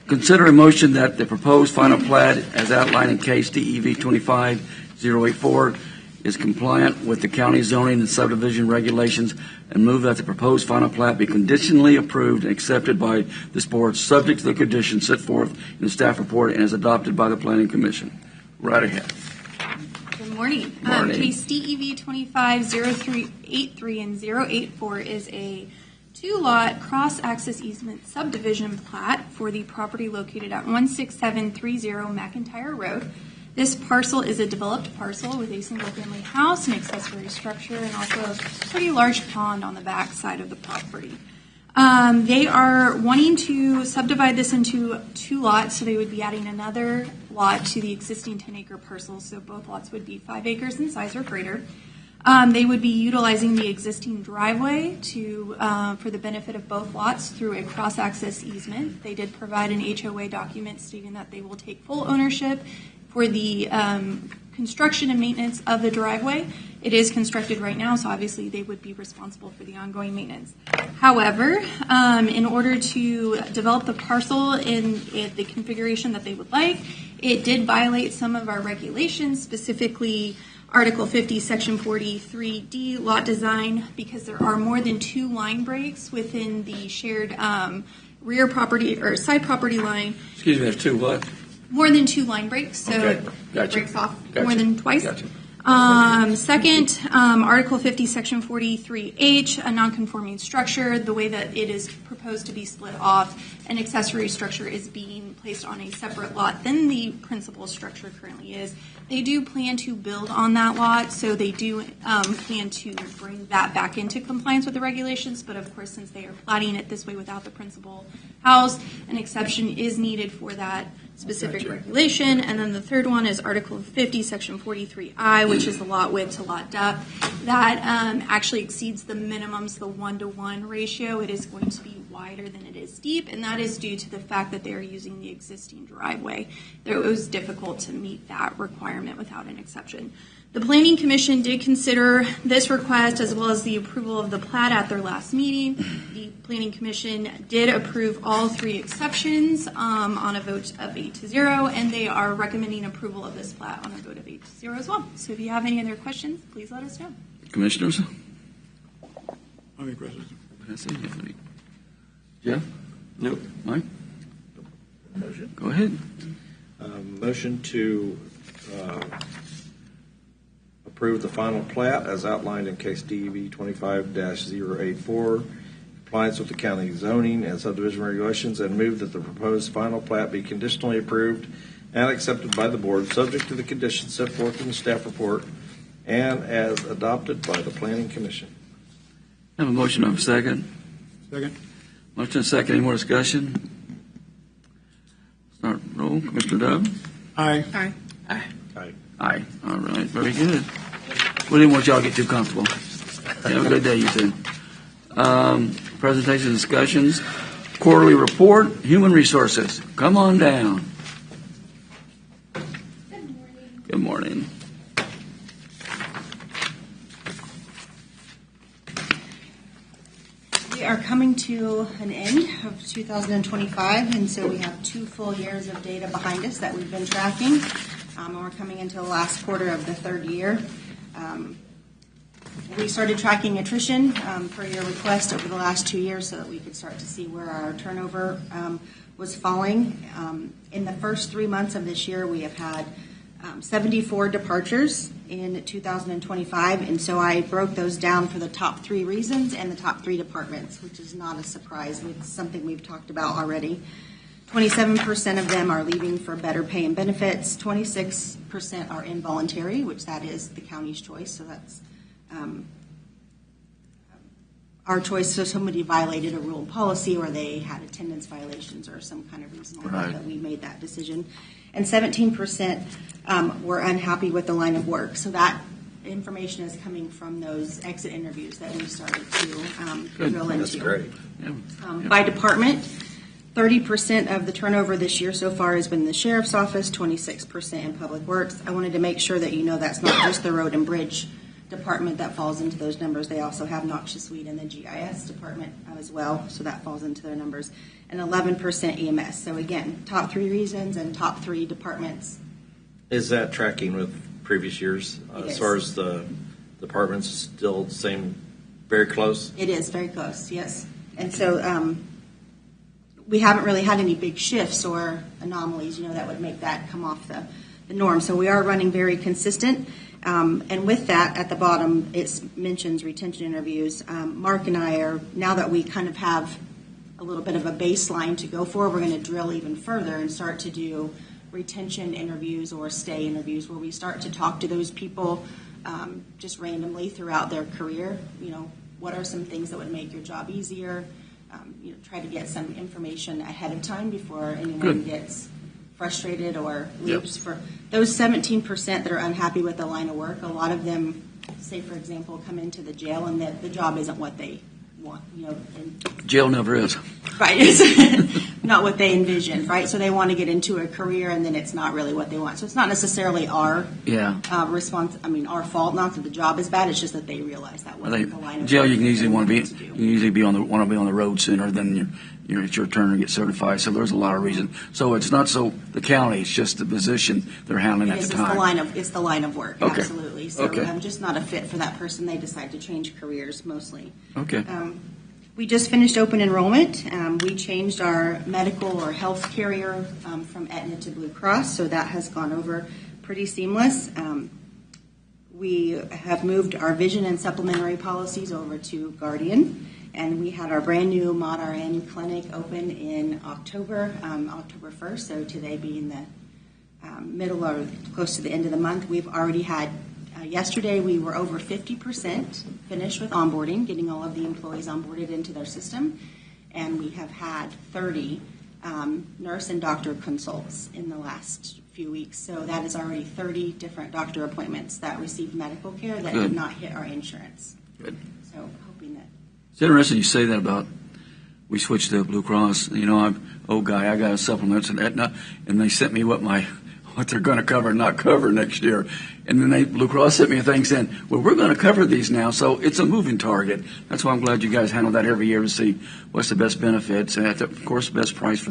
Consider a motion that the proposed final plat, as outlined in case DEV 25084, is compliant with the county zoning and subdivision regulations, and move that the proposed final plat be conditionally approved and accepted by this board, subject to the conditions set forth in the staff report and is adopted by the Planning Commission. Right ahead. Good morning. Morning. Case DEV 250383 and 084 is a 2-lot cross-access easement subdivision plat for the property located at 16730 McIntyre Road. This parcel is a developed parcel with a single-family house, an accessory structure, and also a pretty large pond on the back side of the property. They are wanting to subdivide this into 2 lots, so they would be adding another lot to the existing 10-acre parcel, so both lots would be 5 acres in size or greater. They would be utilizing the existing driveway for the benefit of both lots through a cross-access easement. They did provide an HOA document stating that they will take full ownership for the construction and maintenance of the driveway. It is constructed right now, so obviously they would be responsible for the ongoing maintenance. However, in order to develop the parcel in the configuration that they would like, it did violate some of our regulations, specifically Article 50, Section 43D, lot design, because there are more than 2 line breaks within the shared rear property or side property line Excuse me, there's two what? more than 2 line breaks, so Okay, it gotcha. breaks off Gotcha. more than twice. Gotcha. Second, Article 50, Section 43H, a nonconforming structure, the way that it is proposed to be split off, an accessory structure is being placed on a separate lot than the principal structure currently is. They do plan to build on that lot, so they do plan to bring that back into compliance with the regulations, but of course, since they are platting it this way without the principal house, an exception is needed for that specific regulation. And then the third one is Article 50, Section 43I, which is the lot width to lot depth. That actually exceeds the minimums, the 1-to-1 ratio. It is going to be wider than it is deep, and that is due to the fact that they are using the existing driveway. It was difficult to meet that requirement without an exception. The Planning Commission did consider this request as well as the approval of the plat at their last meeting. The Planning Commission did approve all 3 exceptions on a vote of 8-0, and they are recommending approval of this plat on a vote of 8-0 as well. So if you have any other questions, please let us know. Commissioners? Any questions? Jeff? Nope. Mike? Motion. Go ahead. Motion to approve the final plat as outlined in case DEB 25-084, compliance with the county zoning and subdivision regulations, and move that the proposed final plat be conditionally approved and accepted by the board, subject to the conditions set forth in the staff report and as adopted by the Planning Commission. Have a motion of a second. Second. Motion and second. Any more discussion? Start roll. Commissioner Dove? Aye. Aye. Aye. Aye. All right. Very good. We didn't want y'all to get too comfortable. Have a good day, you two. Presentation discussions. Quarterly report. Human resources. Come on down. Good morning. We are coming to an end of 2025, and so we have 2 full years of data behind us that we've been tracking. And we're coming into the last quarter of the 3rd year. We started tracking attrition per your request over the last 2 years so that we could start to see where our turnover was falling. In the first 3 months of this year, we have had 74 departures in 2025, and so I broke those down for the top 3 reasons and the top 3 departments, which is not a surprise. It's something we've talked about already. 27% of them are leaving for better pay and benefits. 26% are involuntary, which that is the county's choice, so that's our choice. So somebody violated a rule and policy, or they had attendance violations or some kind of reason like that we made that decision. And 17% were unhappy with the line of work. So that information is coming from those exit interviews that we started to drill into. That's great. By department, 30% of the turnover this year so far has been in the sheriff's office, 26% in public works. I wanted to make sure that you know that's not just the road and bridge department that falls into those numbers. They also have noxious weed in the GIS department as well, so that falls into their numbers. And 11% EMS. So again, top 3 reasons and top 3 departments. Is that tracking with previous years as far as the departments? Still the same, very close? It is very close, yes. And so we haven't really had any big shifts or anomalies, that would make that come off the norm. So we are running very consistent. And with that, at the bottom, it mentions retention interviews. Mark and I are, now that we kind of have a little bit of a baseline to go for, we're going to drill even further and start to do retention interviews or stay interviews where we start to talk to those people just randomly throughout their career. What are some things that would make your job easier? Try to get some information ahead of time before anyone gets frustrated or leaves. For those 17% that are unhappy with the line of work, a lot of them, say for example, come into the jail and the job isn't what they want. Jail never is. Right, it's not what they envisioned, right? So they want to get into a career and then it's not really what they want. So it's not necessarily our our fault. Not that the job is bad. It's just that they realize that wasn't the line of jail. work You can easily want to be. do. You can usually want to be on the road sooner than it's your turn to get certified. So there's a lot of reasons. So it's not so the county. It's just the position they're handling at the time. It's the line of work. Okay. Absolutely. So I'm just not a fit for that person. They decide to change careers mostly. Okay. We just finished open enrollment. We changed our medical or health carrier from Aetna to Blue Cross, so that has gone over pretty seamless. We have moved our vision and supplementary policies over to Guardian, and we had our brand new ModRN clinic open in October 1st, so today being the middle or close to the end of the month. We've already had, yesterday we were over 50% finished with onboarding, getting all of the employees onboarded into their system, and we have had 30 nurse and doctor consults in the last few weeks. So that is already 30 different doctor appointments that received medical care that did not hit our insurance. Good. So hoping that. It's interesting you say that about we switched to Blue Cross. You know, I got a supplement and Aetna, and they sent me what they're going to cover and not cover next year. And then Blue Cross sent me a thing saying, well, we're going to cover these now. So it's a moving target. That's why I'm glad you guys handle that every year to see what's the best benefits and, of course, best price for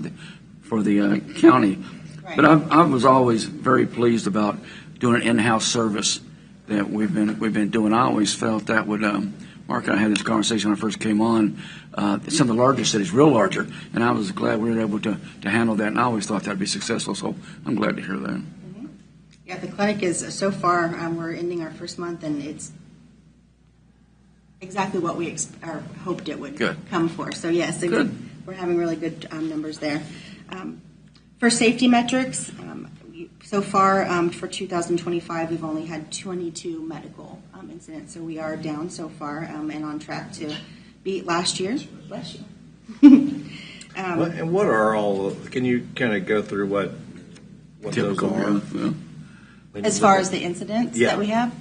the county. Right. But I was always very pleased about doing an in-house service that we've been doing. I always felt that would, Mark and I had this conversation when I first came on, some of the larger cities, real larger, and I was glad we were able to handle that, and I always thought that would be successful, so I'm glad to hear that. Mm-hmm. Yeah, the clinic is, so far, we're ending our first month, and it's exactly what we hoped it would come for. So, yes, we're having really good numbers there. For safety metrics, so far for 2025, we've only had 22 medical incidents, so we are down so far and on track to beat last year. Bless you. And what are all? Can you kind of go through what Typical, those are? yeah. As far as the incidents that we have,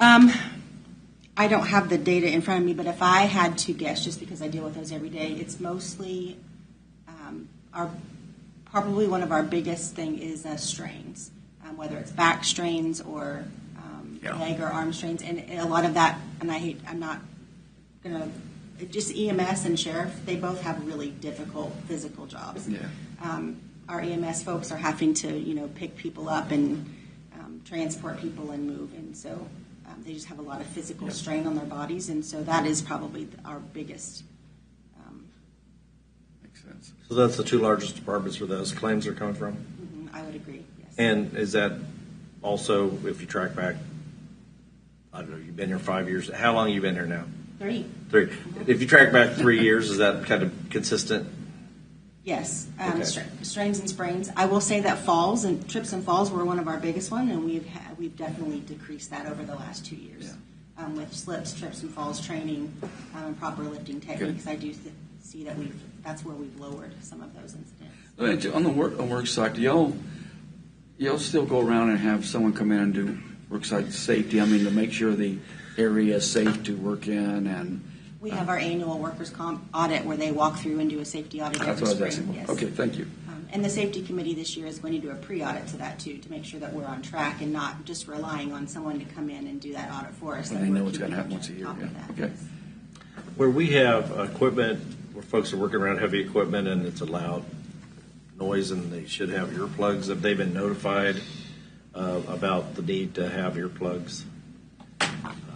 I don't have the data in front of me, but if I had to guess, just because I deal with those every day, it's mostly probably one of our biggest thing is strains, whether it's back strains or leg or arm strains, and a lot of that. And I'm not gonna. Just EMS and sheriff, they both have really difficult physical jobs. Yeah. Our EMS folks are having to pick people up and transport people and move, and so they just have a lot of physical strain on their bodies, and so that is probably our biggest. Makes sense. So that's the two largest departments where those claims are coming from? I would agree, yes. And is that also, if you track back, I don't know, you've been here 5 years. How long have you been here now? 3. If you track back 3 years, is that kind of consistent? Yes. Okay. Strains and sprains. I will say that falls and trips and falls were one of our biggest ones, and we've definitely decreased that over the last 2 years. With slips, trips and falls training and proper lifting techniques. I do see that that's where we've lowered some of those incidents. On the work site, do y'all still go around and have someone come in and do worksite safety? I mean, to make sure the area is safe to work in, and we have our annual workers' comp audit where they walk through and do a safety audit that's every what I was spring. asking. Yes. Okay, thank you. And the safety committee this year is going to do a pre-audit to that too, to make sure that we're on track and not just relying on someone to come in and do that audit for us. Well, they know what's going to happen once a year. Yeah. Okay. Where we have equipment, where folks are working around heavy equipment and it's a loud noise and they should have earplugs, have they been notified about the need to have earplugs?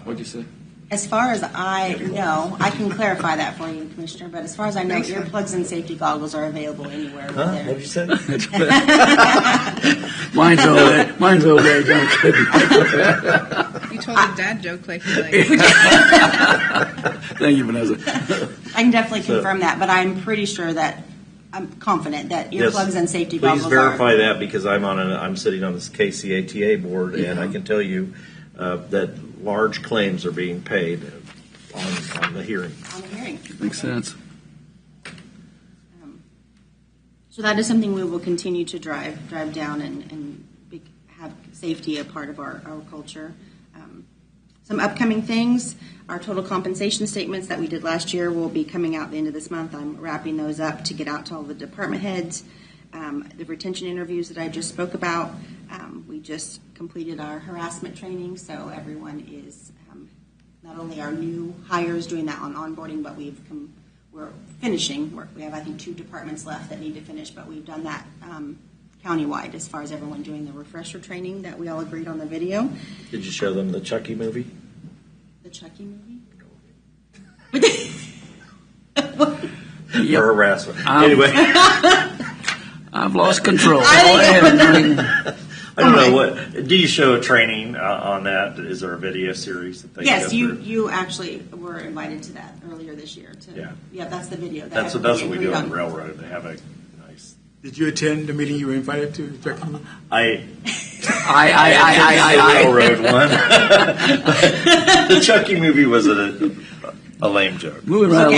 What'd you say? As far as I know, I can clarify that for you, Commissioner, but as far as I know, earplugs and safety goggles are available anywhere over there. What did you say? Mine's over there. Don't kid me. You told a dad joke like you like. Thank you, Vanessa. I can definitely confirm that, but I'm pretty sure that I'm confident that earplugs and safety goggles Please verify that, because I'm sitting on this KCATA board, and I can tell you that large claims are being paid on the hearing. On the hearing. Makes sense. So that is something we will continue to drive down and have safety a part of our culture. Some upcoming things, our total compensation statements that we did last year will be coming out at the end of this month. I'm wrapping those up to get out to all the department heads. The retention interviews that I just spoke about, we just completed our harassment training, so everyone is not only our new hires doing that on onboarding, but we're finishing. We have, I think, 2 departments left that need to finish, but we've done that countywide as far as everyone doing the refresher training that we all agreed on the video. Did you show them the Chucky movie? The Chucky movie? Yep. or harassment. I'm- Anyway, I've lost control. I Go ahead. I don't know what. Do you show a training on that? Is there a video series that they Yes, go through? you actually were invited to that earlier this year. Yeah, that's the video. That's what we do on the railroad. They have a nice. Did you attend the meeting you were invited to? Director? I I. railroad one. The Chucky movie was a lame joke. Moving right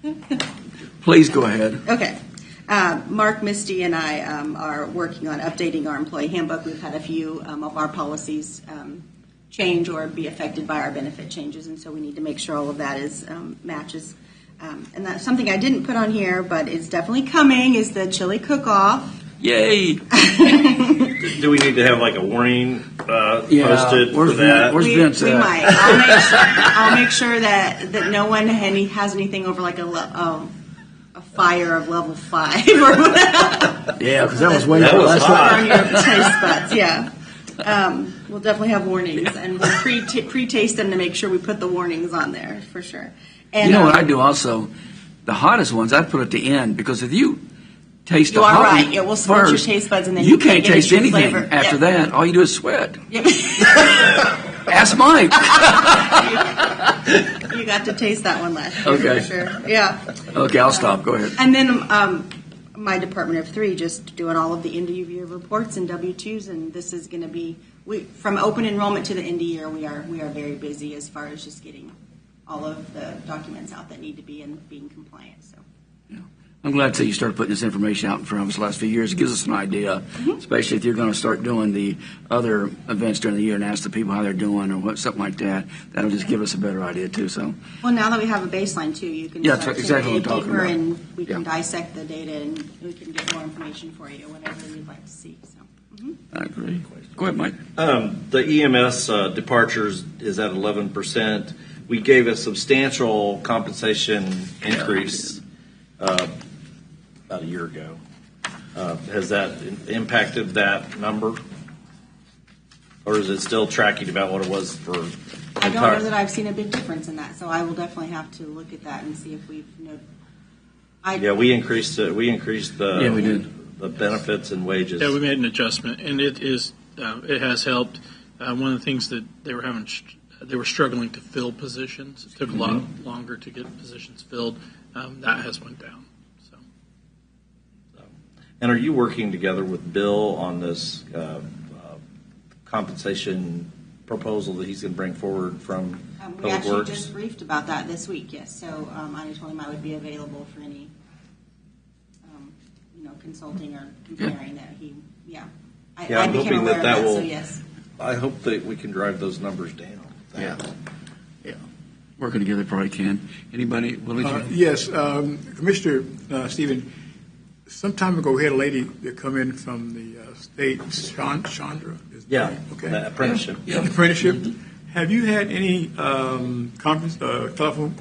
along. Please go ahead. Okay. Mark, Misty, and I are working on updating our employee handbook. We've had a few of our policies change or be affected by our benefit changes, and so we need to make sure all of that is matches. And that's something I didn't put on here, but it's definitely coming, is the chili cook-off. Yay! Do we need to have like a warning posted for that? Where's Vince We at? might. I'll make sure that no one has anything over like a fire of level 5 or whatever. Yeah, because that was way That too was last hot. time. On your taste buds, yeah. We'll definitely have warnings, and we'll pre-taste them to make sure we put the warnings on there for sure. And You know what I do also? The hottest ones I put at the end, because if you taste You the are hot right. one It will split your first, taste buds, and then you you can't can't get taste true anything flavor. after Yep. that. All you do is sweat. Yep. Ask Mike. You got to taste that one last year Okay. for sure. Yeah. Okay, I'll stop. Go ahead. And then my Department of 3 just doing all of the end of year reports and W-2s, and this is going to be from open enrollment to the end of year. We are very busy as far as just getting all of the documents out that need to be and being compliant. So. I'm glad that you started putting this information out in front of us the last few years. It gives us an idea, especially if you're going to start doing the other events during the year and ask the people how they're doing or something like that. That'll just give us a better idea too. So. Well, now that we have a baseline too, you can Yeah, start that's exactly to what I'm talking deeper, about. and we can Yeah. dissect the data, and we can get more information for you, whatever you'd like to see. So. I agree. Go ahead, Mike. The EMS departures is at 11%. We gave a substantial compensation increase about a year ago. Has that impacted that number? Or is it still tracking about what it was for? I don't know that I've seen a big difference in that, so I will definitely have to look at that and see if we've Yeah, we increased it. We increased the Yeah, we did. the benefits and wages. Yeah, we made an adjustment, and it has helped. One of the things that they were struggling to fill positions. It took a lot longer to get positions filled. That has went down. So. And are you working together with Bill on this compensation proposal that he's going to bring forward from we Public actually Works? just briefed about that this week, yes. So I told him I would be available for any, consulting or comparing that I I'm became hoping aware that of that, will. so yes. I hope that we can drive those numbers down. Yeah. Working together probably can. Anybody willing to? Yes, Commissioner Stephen, some time ago, we had a lady that come in from the state, Chandra. is the Yeah, name, okay. the apprenticeship. Apprenticeship. Have you had any telephone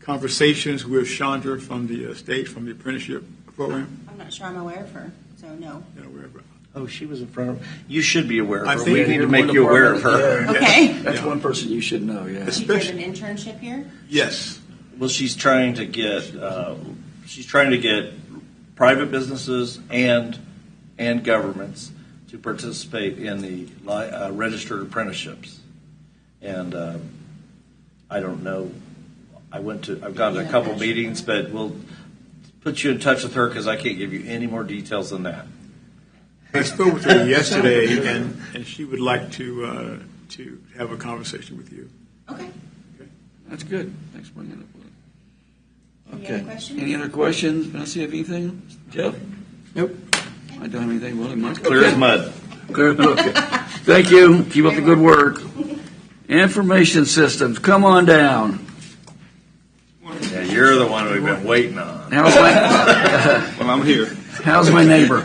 conversations with Chandra from the state, from the apprenticeship program? I'm not sure I'm aware of her, so no. You're not aware of it? Oh, she was in front of. You should be aware of I her. think We need you're to make one you aware of department, her. yeah. Okay. That's one person you should know, yeah. She did an internship here? Yes. Well, she's trying to get private businesses and governments to participate in the registered apprenticeships. And I don't know. I've gone to a couple meetings, but we'll put you in touch with her because I can't give you any more details than that. I spoke with her yesterday, and she would like to have a conversation with you. Okay. That's good. Thanks for bringing it up. Any Okay. other questions? Any other questions? Vanessa, have anything? Jeff? Nope. I don't have anything. Willie, Mike? Clear as mud. Clear. Okay. Thank you. Keep up the good work. Information systems, come on down. Yeah, you're the one we've been waiting on. How's my, Well, I'm here. how's my neighbor?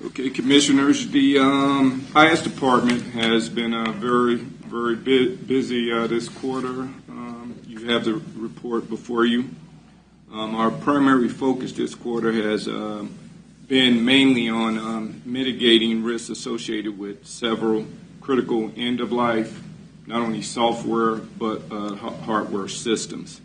Okay, Commissioners, the IS Department has been very, very busy this quarter. You have the report before you. Our primary focus this quarter has been mainly on mitigating risks associated with several critical end-of-life, not only software, but hardware systems.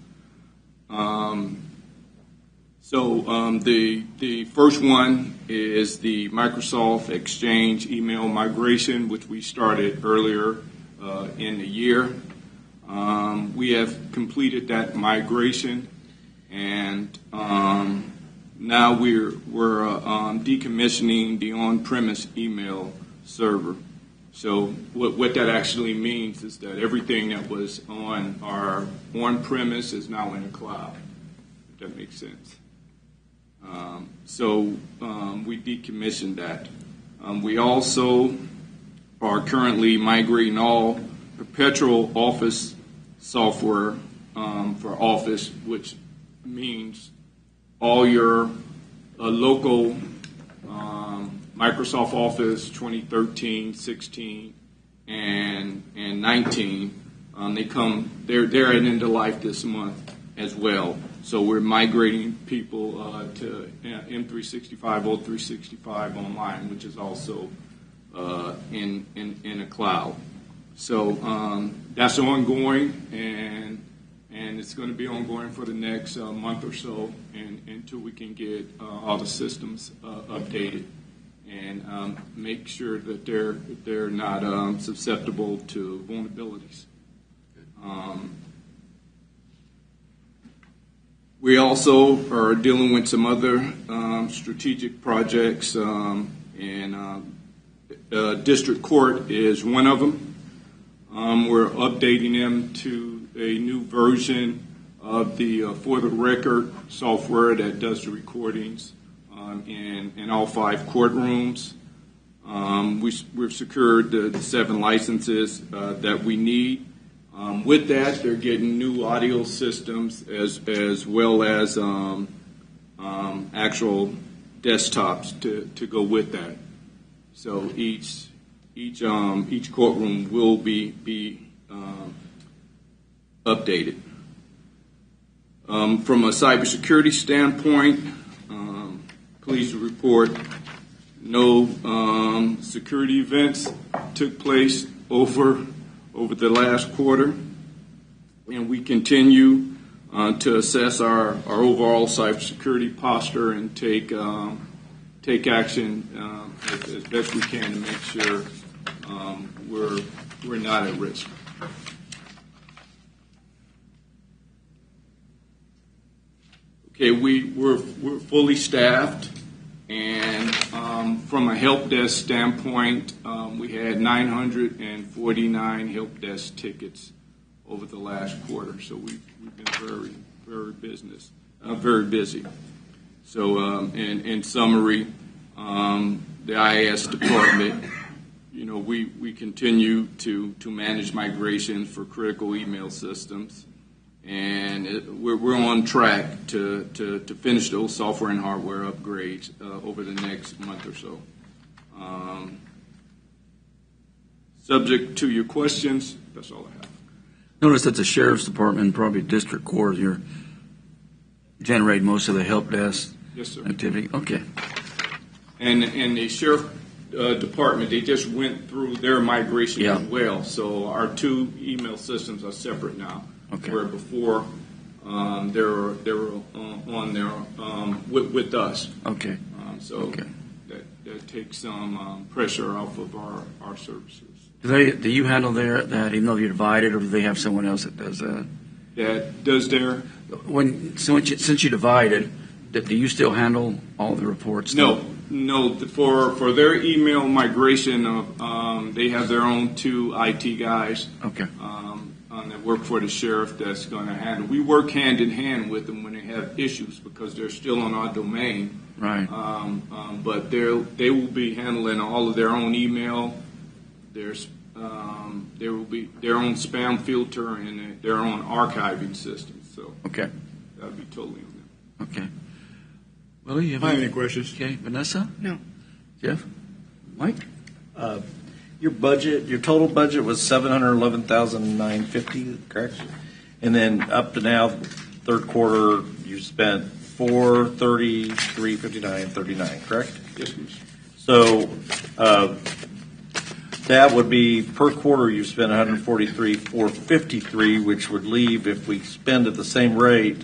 The first one is the Microsoft Exchange email migration, which we started earlier in the year. We have completed that migration, and now we're decommissioning the on-premise email server. So what that actually means is that everything that was on our on-premise is now in the cloud, if that makes sense. We decommissioned that. We also are currently migrating all perpetual Office software for Office, which means all your local Microsoft Office 2013, 16, and 19. They're at end of life this month as well. So we're migrating people to M365, O365 online, which is also in a cloud. So that's ongoing, and it's going to be ongoing for the next month or so, until we can get all the systems updated and make sure that they're not susceptible to vulnerabilities. We also are dealing with some other strategic projects, and District Court is one of them. We're updating them to a new version of the For the Record software that does the recordings in all 5 courtrooms. We've secured the 7 licenses that we need. With that, they're getting new audio systems as well as actual desktops to go with that. So each courtroom will be updated. From a cybersecurity standpoint, pleased to report no security events took place over the last quarter, and we continue to assess our overall cybersecurity posture and take action as best we can to make sure we're not at risk. Okay, we're fully staffed, and from a help desk standpoint, we had 949 help desk tickets over the last quarter. So we've been very busy. So in summary, the IAS department, we continue to manage migrations for critical email systems. And we're on track to finish those software and hardware upgrades over the next month or so. Subject to your questions, that's all I have. Notice that the Sheriff's Department, probably District Court, you're generating most of the help desk activity. Okay. And the Sheriff Department, they just went through their migration as well. So our 2 email systems are separate now. Okay. Where before they were on there with us. Okay. That takes some pressure off of our services. Do you handle that even though you're divided, or do they have someone else that does that? That does their since you divided, do you still handle all the reports? No. For their email migration, they have their own 2 IT guys. Okay. That work for the sheriff that's going to handle. We work hand in hand with them when they have issues because they're still on our domain. Right. But they will be handling all of their own email. There will be their own spam filter and their own archiving system. So that'll be totally on them. Okay. Well, you have any questions? Okay, Vanessa? No. Jeff? Mike? Your total budget was $711,950, correct? And then up to now, third quarter, you spent 433, 59, 39, correct? Yes, Commissioner. So that would be per quarter you spend 143, 453, which would leave, if we spend at the same rate,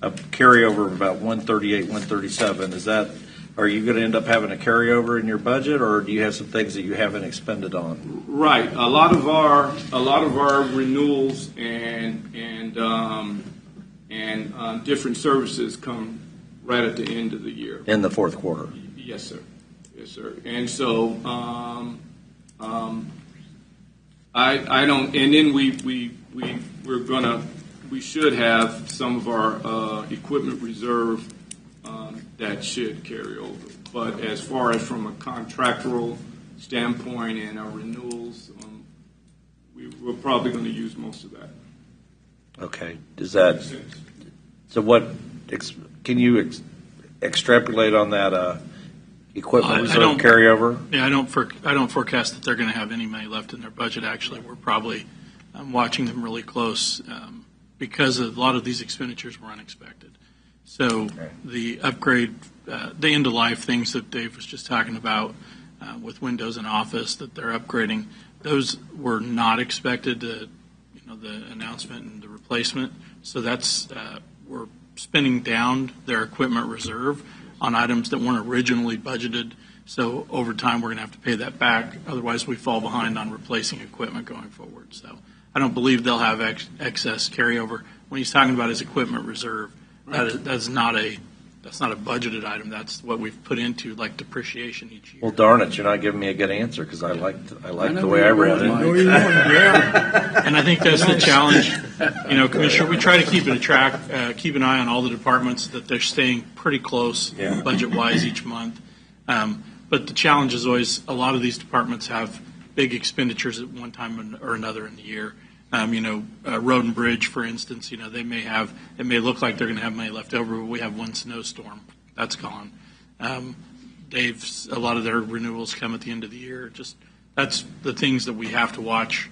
a carryover of about 138, 137. Are you going to end up having a carryover in your budget, or do you have some things that you haven't expended on? Right. A lot of our renewals and different services come right at the end of the year. In the fourth quarter. Yes, sir. Yes, sir. And so I don't. And then we should have some of our equipment reserve that should carry over. But as far as from a contractual standpoint and our renewals, we're probably going to use most of that. Okay. Does that? So what? Can you extrapolate on that equipment reserve carryover? Yeah, I don't forecast that they're going to have any money left in their budget. Actually, we're probably watching them really close because a lot of these expenditures were unexpected. So the upgrade, the end-of-life things that Dave was just talking about with Windows and Office that they're upgrading, those were not expected, the announcement and the replacement. So that's, we're spending down their equipment reserve on items that weren't originally budgeted. So over time, we're going to have to pay that back. Otherwise, we fall behind on replacing equipment going forward. So I don't believe they'll have excess carryover. When he's talking about his equipment reserve, that's not a budgeted item. That's what we've put into like depreciation each year. Well, darn it, you're not giving me a good answer because I like the way I read it. And I think that's the challenge. Commissioner, we try to keep an eye on all the departments that they're staying pretty close budget-wise each month. But the challenge is always a lot of these departments have big expenditures at one time or another in the year. Road and Bridge, for instance, it may look like they're going to have money left over, but we have one snowstorm. That's gone. A lot of their renewals come at the end of the year. That's the things that we have to watch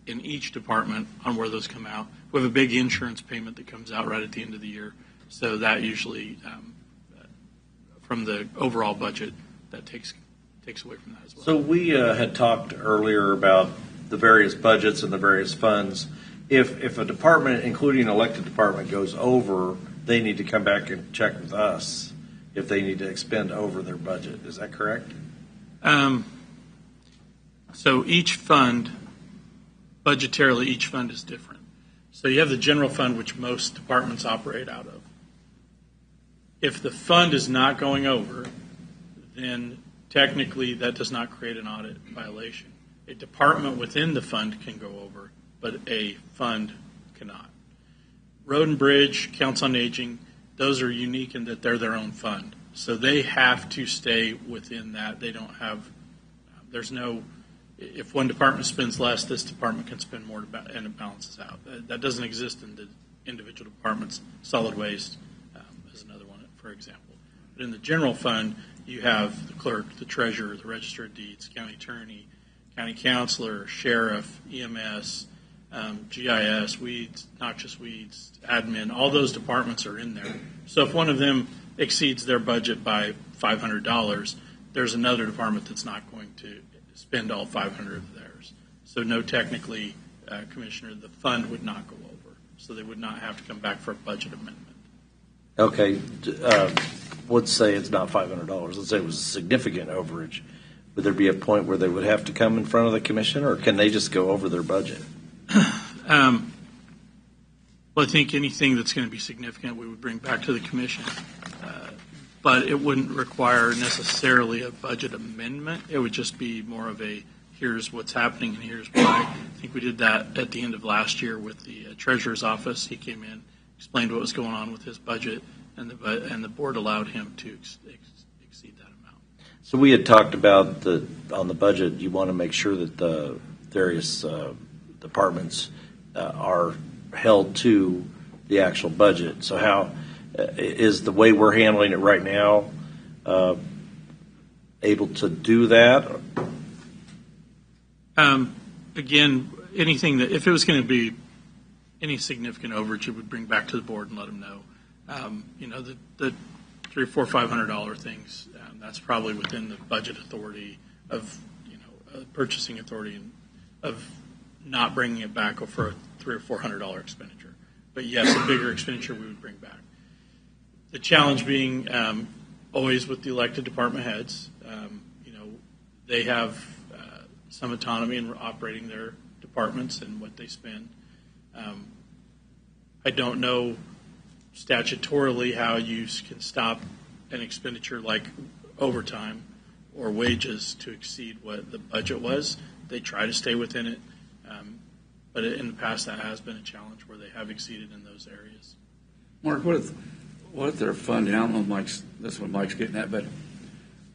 in each department on where those come out. We have a big insurance payment that comes out right at the end of the year. So that usually, from the overall budget, that takes away from that as well. So we had talked earlier about the various budgets and the various funds. If a department, including an elected department, goes over, they need to come back and check with us if they need to expend over their budget. Is that correct? So each fund, budgetarily, each fund is different. So you have the general fund, which most departments operate out of. If the fund is not going over, then technically that does not create an audit violation. A department within the fund can go over, but a fund cannot. Road and Bridge, Council on Aging, those are unique in that they're their own fund. So they have to stay within that. They don't have, if one department spends less, this department can spend more and it balances out. That doesn't exist in the individual departments. Solid Waste is another one, for example. But in the general fund, you have the clerk, the treasurer, the register of deeds, county attorney, county counselor, sheriff, EMS, GIS, weeds, noxious weeds, admin, all those departments are in there. So if one of them exceeds their budget by $500, there's another department that's not going to spend all 500 of theirs. So no, technically, Commissioner, the fund would not go over. So they would not have to come back for a budget amendment. Okay. Let's say it's not $500. Let's say it was a significant overage. Would there be a point where they would have to come in front of the commission, or can they just go over their budget? Well, I think anything that's going to be significant we would bring back to the commission. But it wouldn't require necessarily a budget amendment. It would just be more of a, here's what's happening and here's why. I think we did that at the end of last year with the treasurer's office. He came in, explained what was going on with his budget, and the board allowed him to exceed that amount. So we had talked about on the budget, you want to make sure that the various departments are held to the actual budget. So how is the way we're handling it right now able to do that? Again, anything that, if it was going to be any significant overage, it would bring back to the board and let them know. The $300, $400, $500 things, that's probably within the budget authority of, purchasing authority of not bringing it back for a $300 or $400 expenditure. But yes, a bigger expenditure we would bring back. The challenge being always with the elected department heads. They have some autonomy in operating their departments and what they spend. I don't know statutorily how you can stop an expenditure like overtime or wages to exceed what the budget was. They try to stay within it, but in the past that has been a challenge where they have exceeded in those areas. Mark, what if they're funding? I don't know if that's what Mike's getting at, but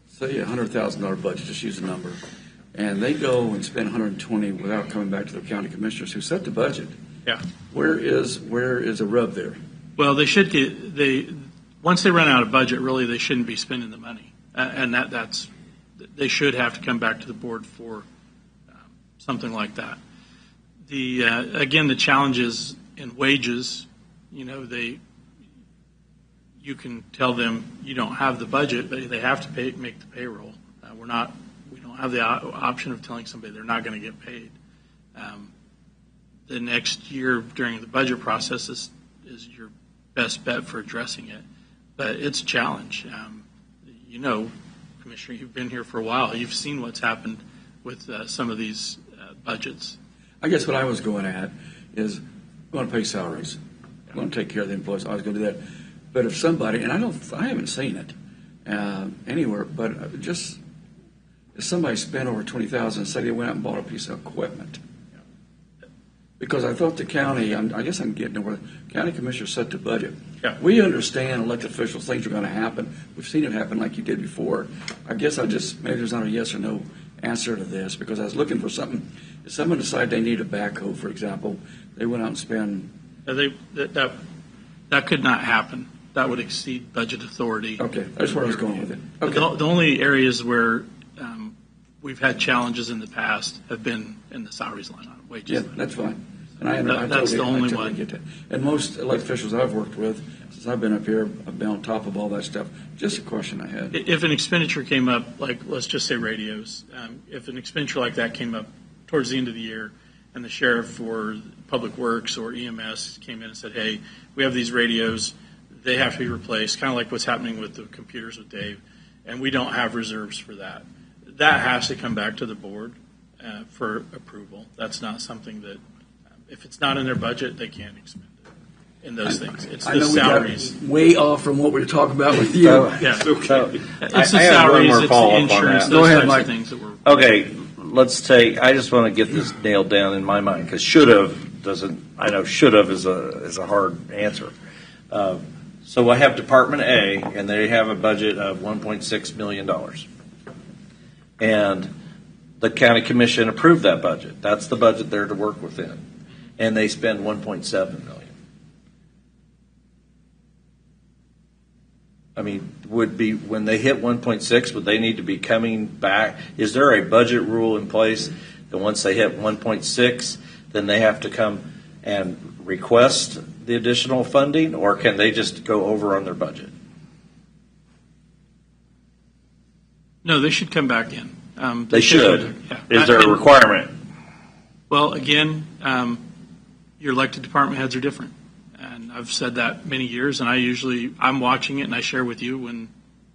say a $100,000 budget, just use a number, and they go and spend $120 without coming back to the county commissioners who set the budget. Yeah. Where is the rub there? Well, they should once they run out of budget, really they shouldn't be spending the money, and they should have to come back to the board for something like that. Again, the challenge is in wages. You can tell them you don't have the budget, but they have to make the payroll. We don't have the option of telling somebody they're not going to get paid. The next year during the budget process is your best bet for addressing it, but it's a challenge. Commissioner, you've been here for a while. You've seen what's happened with some of these budgets. I guess what I was going at is I'm going to pay salaries. I'm going to take care of the employees. I was going to do that. But if somebody, and I haven't seen it anywhere, but just if somebody spent over $20,000 and said they went out and bought a piece of equipment, because I thought the county, I guess I'm getting to where the county commissioner set the budget. Yeah. We understand elected officials, things are going to happen. We've seen it happen like you did before. I guess maybe there's not a yes or no answer to this, because I was looking for something. If someone decided they need a backhoe, for example, they went out and spend. That could not happen. That would exceed budget authority. Okay, that's where I was going with it. Okay. The only areas where we've had challenges in the past have been in the salaries line on wages. Yeah, that's fine. And that's the only one. Get that. And most elected officials I've worked with, since I've been up here, I've been on top of all that stuff. Just a question I had. If an expenditure came up, like let's just say radios, if an expenditure like that came up towards the end of the year, and the sheriff or Public Works or EMS came in and said, hey, we have these radios, they have to be replaced, kind of like what's happening with the computers with Dave, and we don't have reserves for that. That has to come back to the board for approval. That's not something that, if it's not in their budget, they can't expend it in those things. It's the salaries. Way off from what we were talking about with you. Yeah. So, It's the salaries, it's the insurance, those types of things that we're. Okay, I just want to get this nailed down in my mind, because should have is a hard answer. So I have Department A, and they have a budget of $1.6 million. And the county commission approved that budget. That's the budget they're to work within. And they spend $1.7 million. I mean, when they hit 1.6, would they need to be coming back? Is there a budget rule in place that once they hit 1.6, then they have to come and request the additional funding, or can they just go over on their budget? No, they should come back in. They should. Yeah. Is there a requirement? Well, again, your elected department heads are different. And I've said that many years, and I'm watching it and I share with you when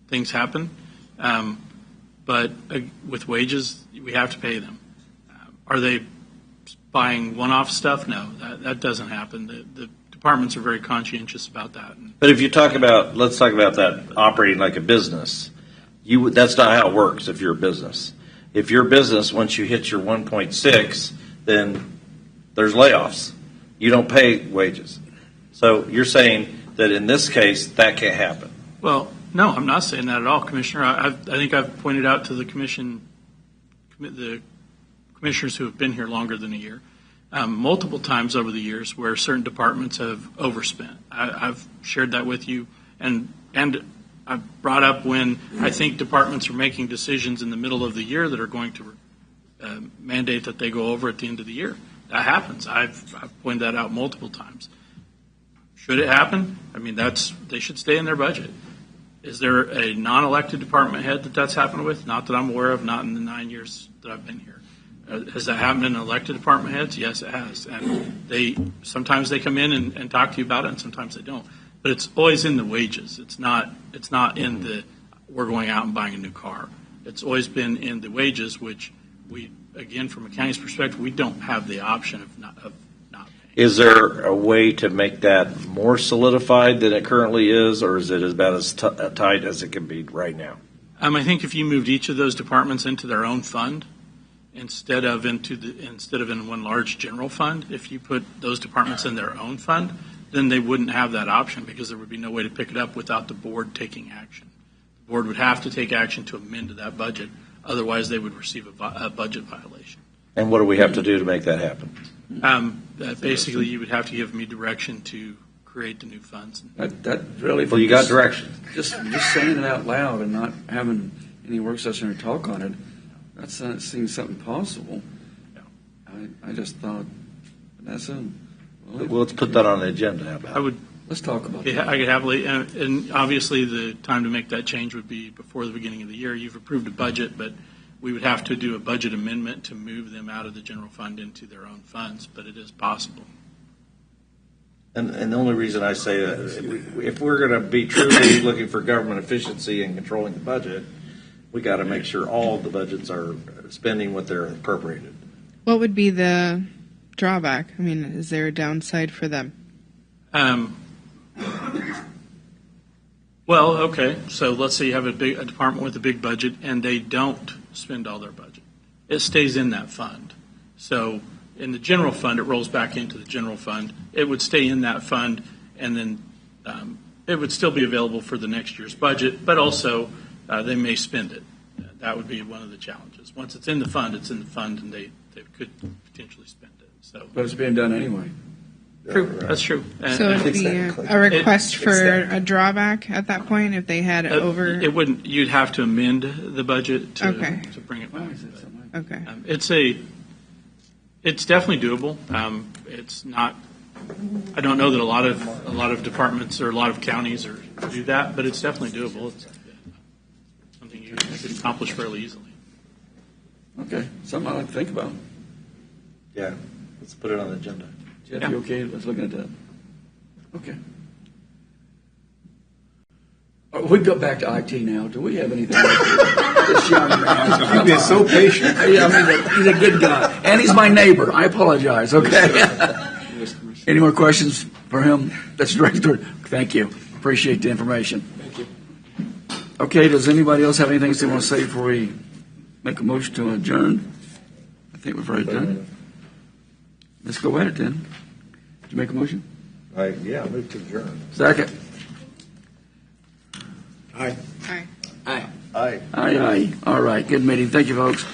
things happen. But with wages, we have to pay them. Are they buying one-off stuff? No, that doesn't happen. The departments are very conscientious about that. But if you let's talk about that operating like a business. That's not how it works if you're a business. If you're a business, once you hit your 1.6, then there's layoffs. You don't pay wages. So you're saying that in this case, that can't happen. Well, no, I'm not saying that at all, Commissioner. I think I've pointed out to the commission, the commissioners who have been here longer than a year, multiple times over the years where certain departments have overspent. I've shared that with you, and I've brought up when I think departments are making decisions in the middle of the year that are going to mandate that they go over at the end of the year. That happens. I've pointed that out multiple times. Should it happen? I mean, they should stay in their budget. Is there a non-elected department head that's happened with? Not that I'm aware of, not in the 9 years that I've been here. Has that happened in elected department heads? Yes, it has. And sometimes they come in and talk to you about it, and sometimes they don't. But it's always in the wages. It's not in the we're going out and buying a new car. It's always been in the wages, which we, again, from a county's perspective, we don't have the option of not paying. Is there a way to make that more solidified than it currently is, or is it about as tight as it can be right now? I think if you moved each of those departments into their own fund, instead of in one large general fund, if you put those departments in their own fund, then they wouldn't have that option because there would be no way to pick it up without the board taking action. The board would have to take action to amend that budget. Otherwise, they would receive a budget violation. And what do we have to do to make that happen? Basically, you would have to give me direction to create the new funds. That really. Well, you got direction. Just saying it out loud and not having any work session or talk on it. That seems something possible. I just thought, Vanessa. Well, let's put that on the agenda. How about let's talk about that. that. I could happily, and obviously the time to make that change would be before the beginning of the year. You've approved a budget, but we would have to do a budget amendment to move them out of the general fund into their own funds, but it is possible. And the only reason I say that, if we're going to be truly looking for government efficiency and controlling the budget, we got to make sure all the budgets are spending what they're appropriated. What would be the drawback? I mean, is there a downside for them? Well, okay, so let's say you have a department with a big budget and they don't spend all their budget. It stays in that fund. So in the general fund, it rolls back into the general fund. It would stay in that fund, and then it would still be available for the next year's budget, but also they may spend it. That would be one of the challenges. Once it's in the fund, and they could potentially spend it. So, but it's being done anyway. True. That's true. So it would be a request for a drawback at that point if they had over. It wouldn't. You'd have to amend the budget to bring it back. Okay. It's definitely doable. It's not. I don't know that a lot of departments or a lot of counties do that, but it's definitely doable. It's something you could accomplish fairly easily. Okay, something I like to think about. Yeah, let's put it on the agenda. Jeff, you okay? Let's look at that. Okay. We go back to IT now. Do we have anything? This young man. You've been so patient. Yeah, I mean, he's a good guy, and he's my neighbor. I apologize. Okay. Any more questions for him? That's director. Thank you. Appreciate the information. Thank you. Okay. Does anybody else have anything they want to say before we make a motion to adjourn? I think we've already done it. Let's go at it then. Did you make a motion? Yeah, move to adjourn. Second. Aye. Aye. Aye. Aye. Aye, aye. All right. Good meeting. Thank you, folks.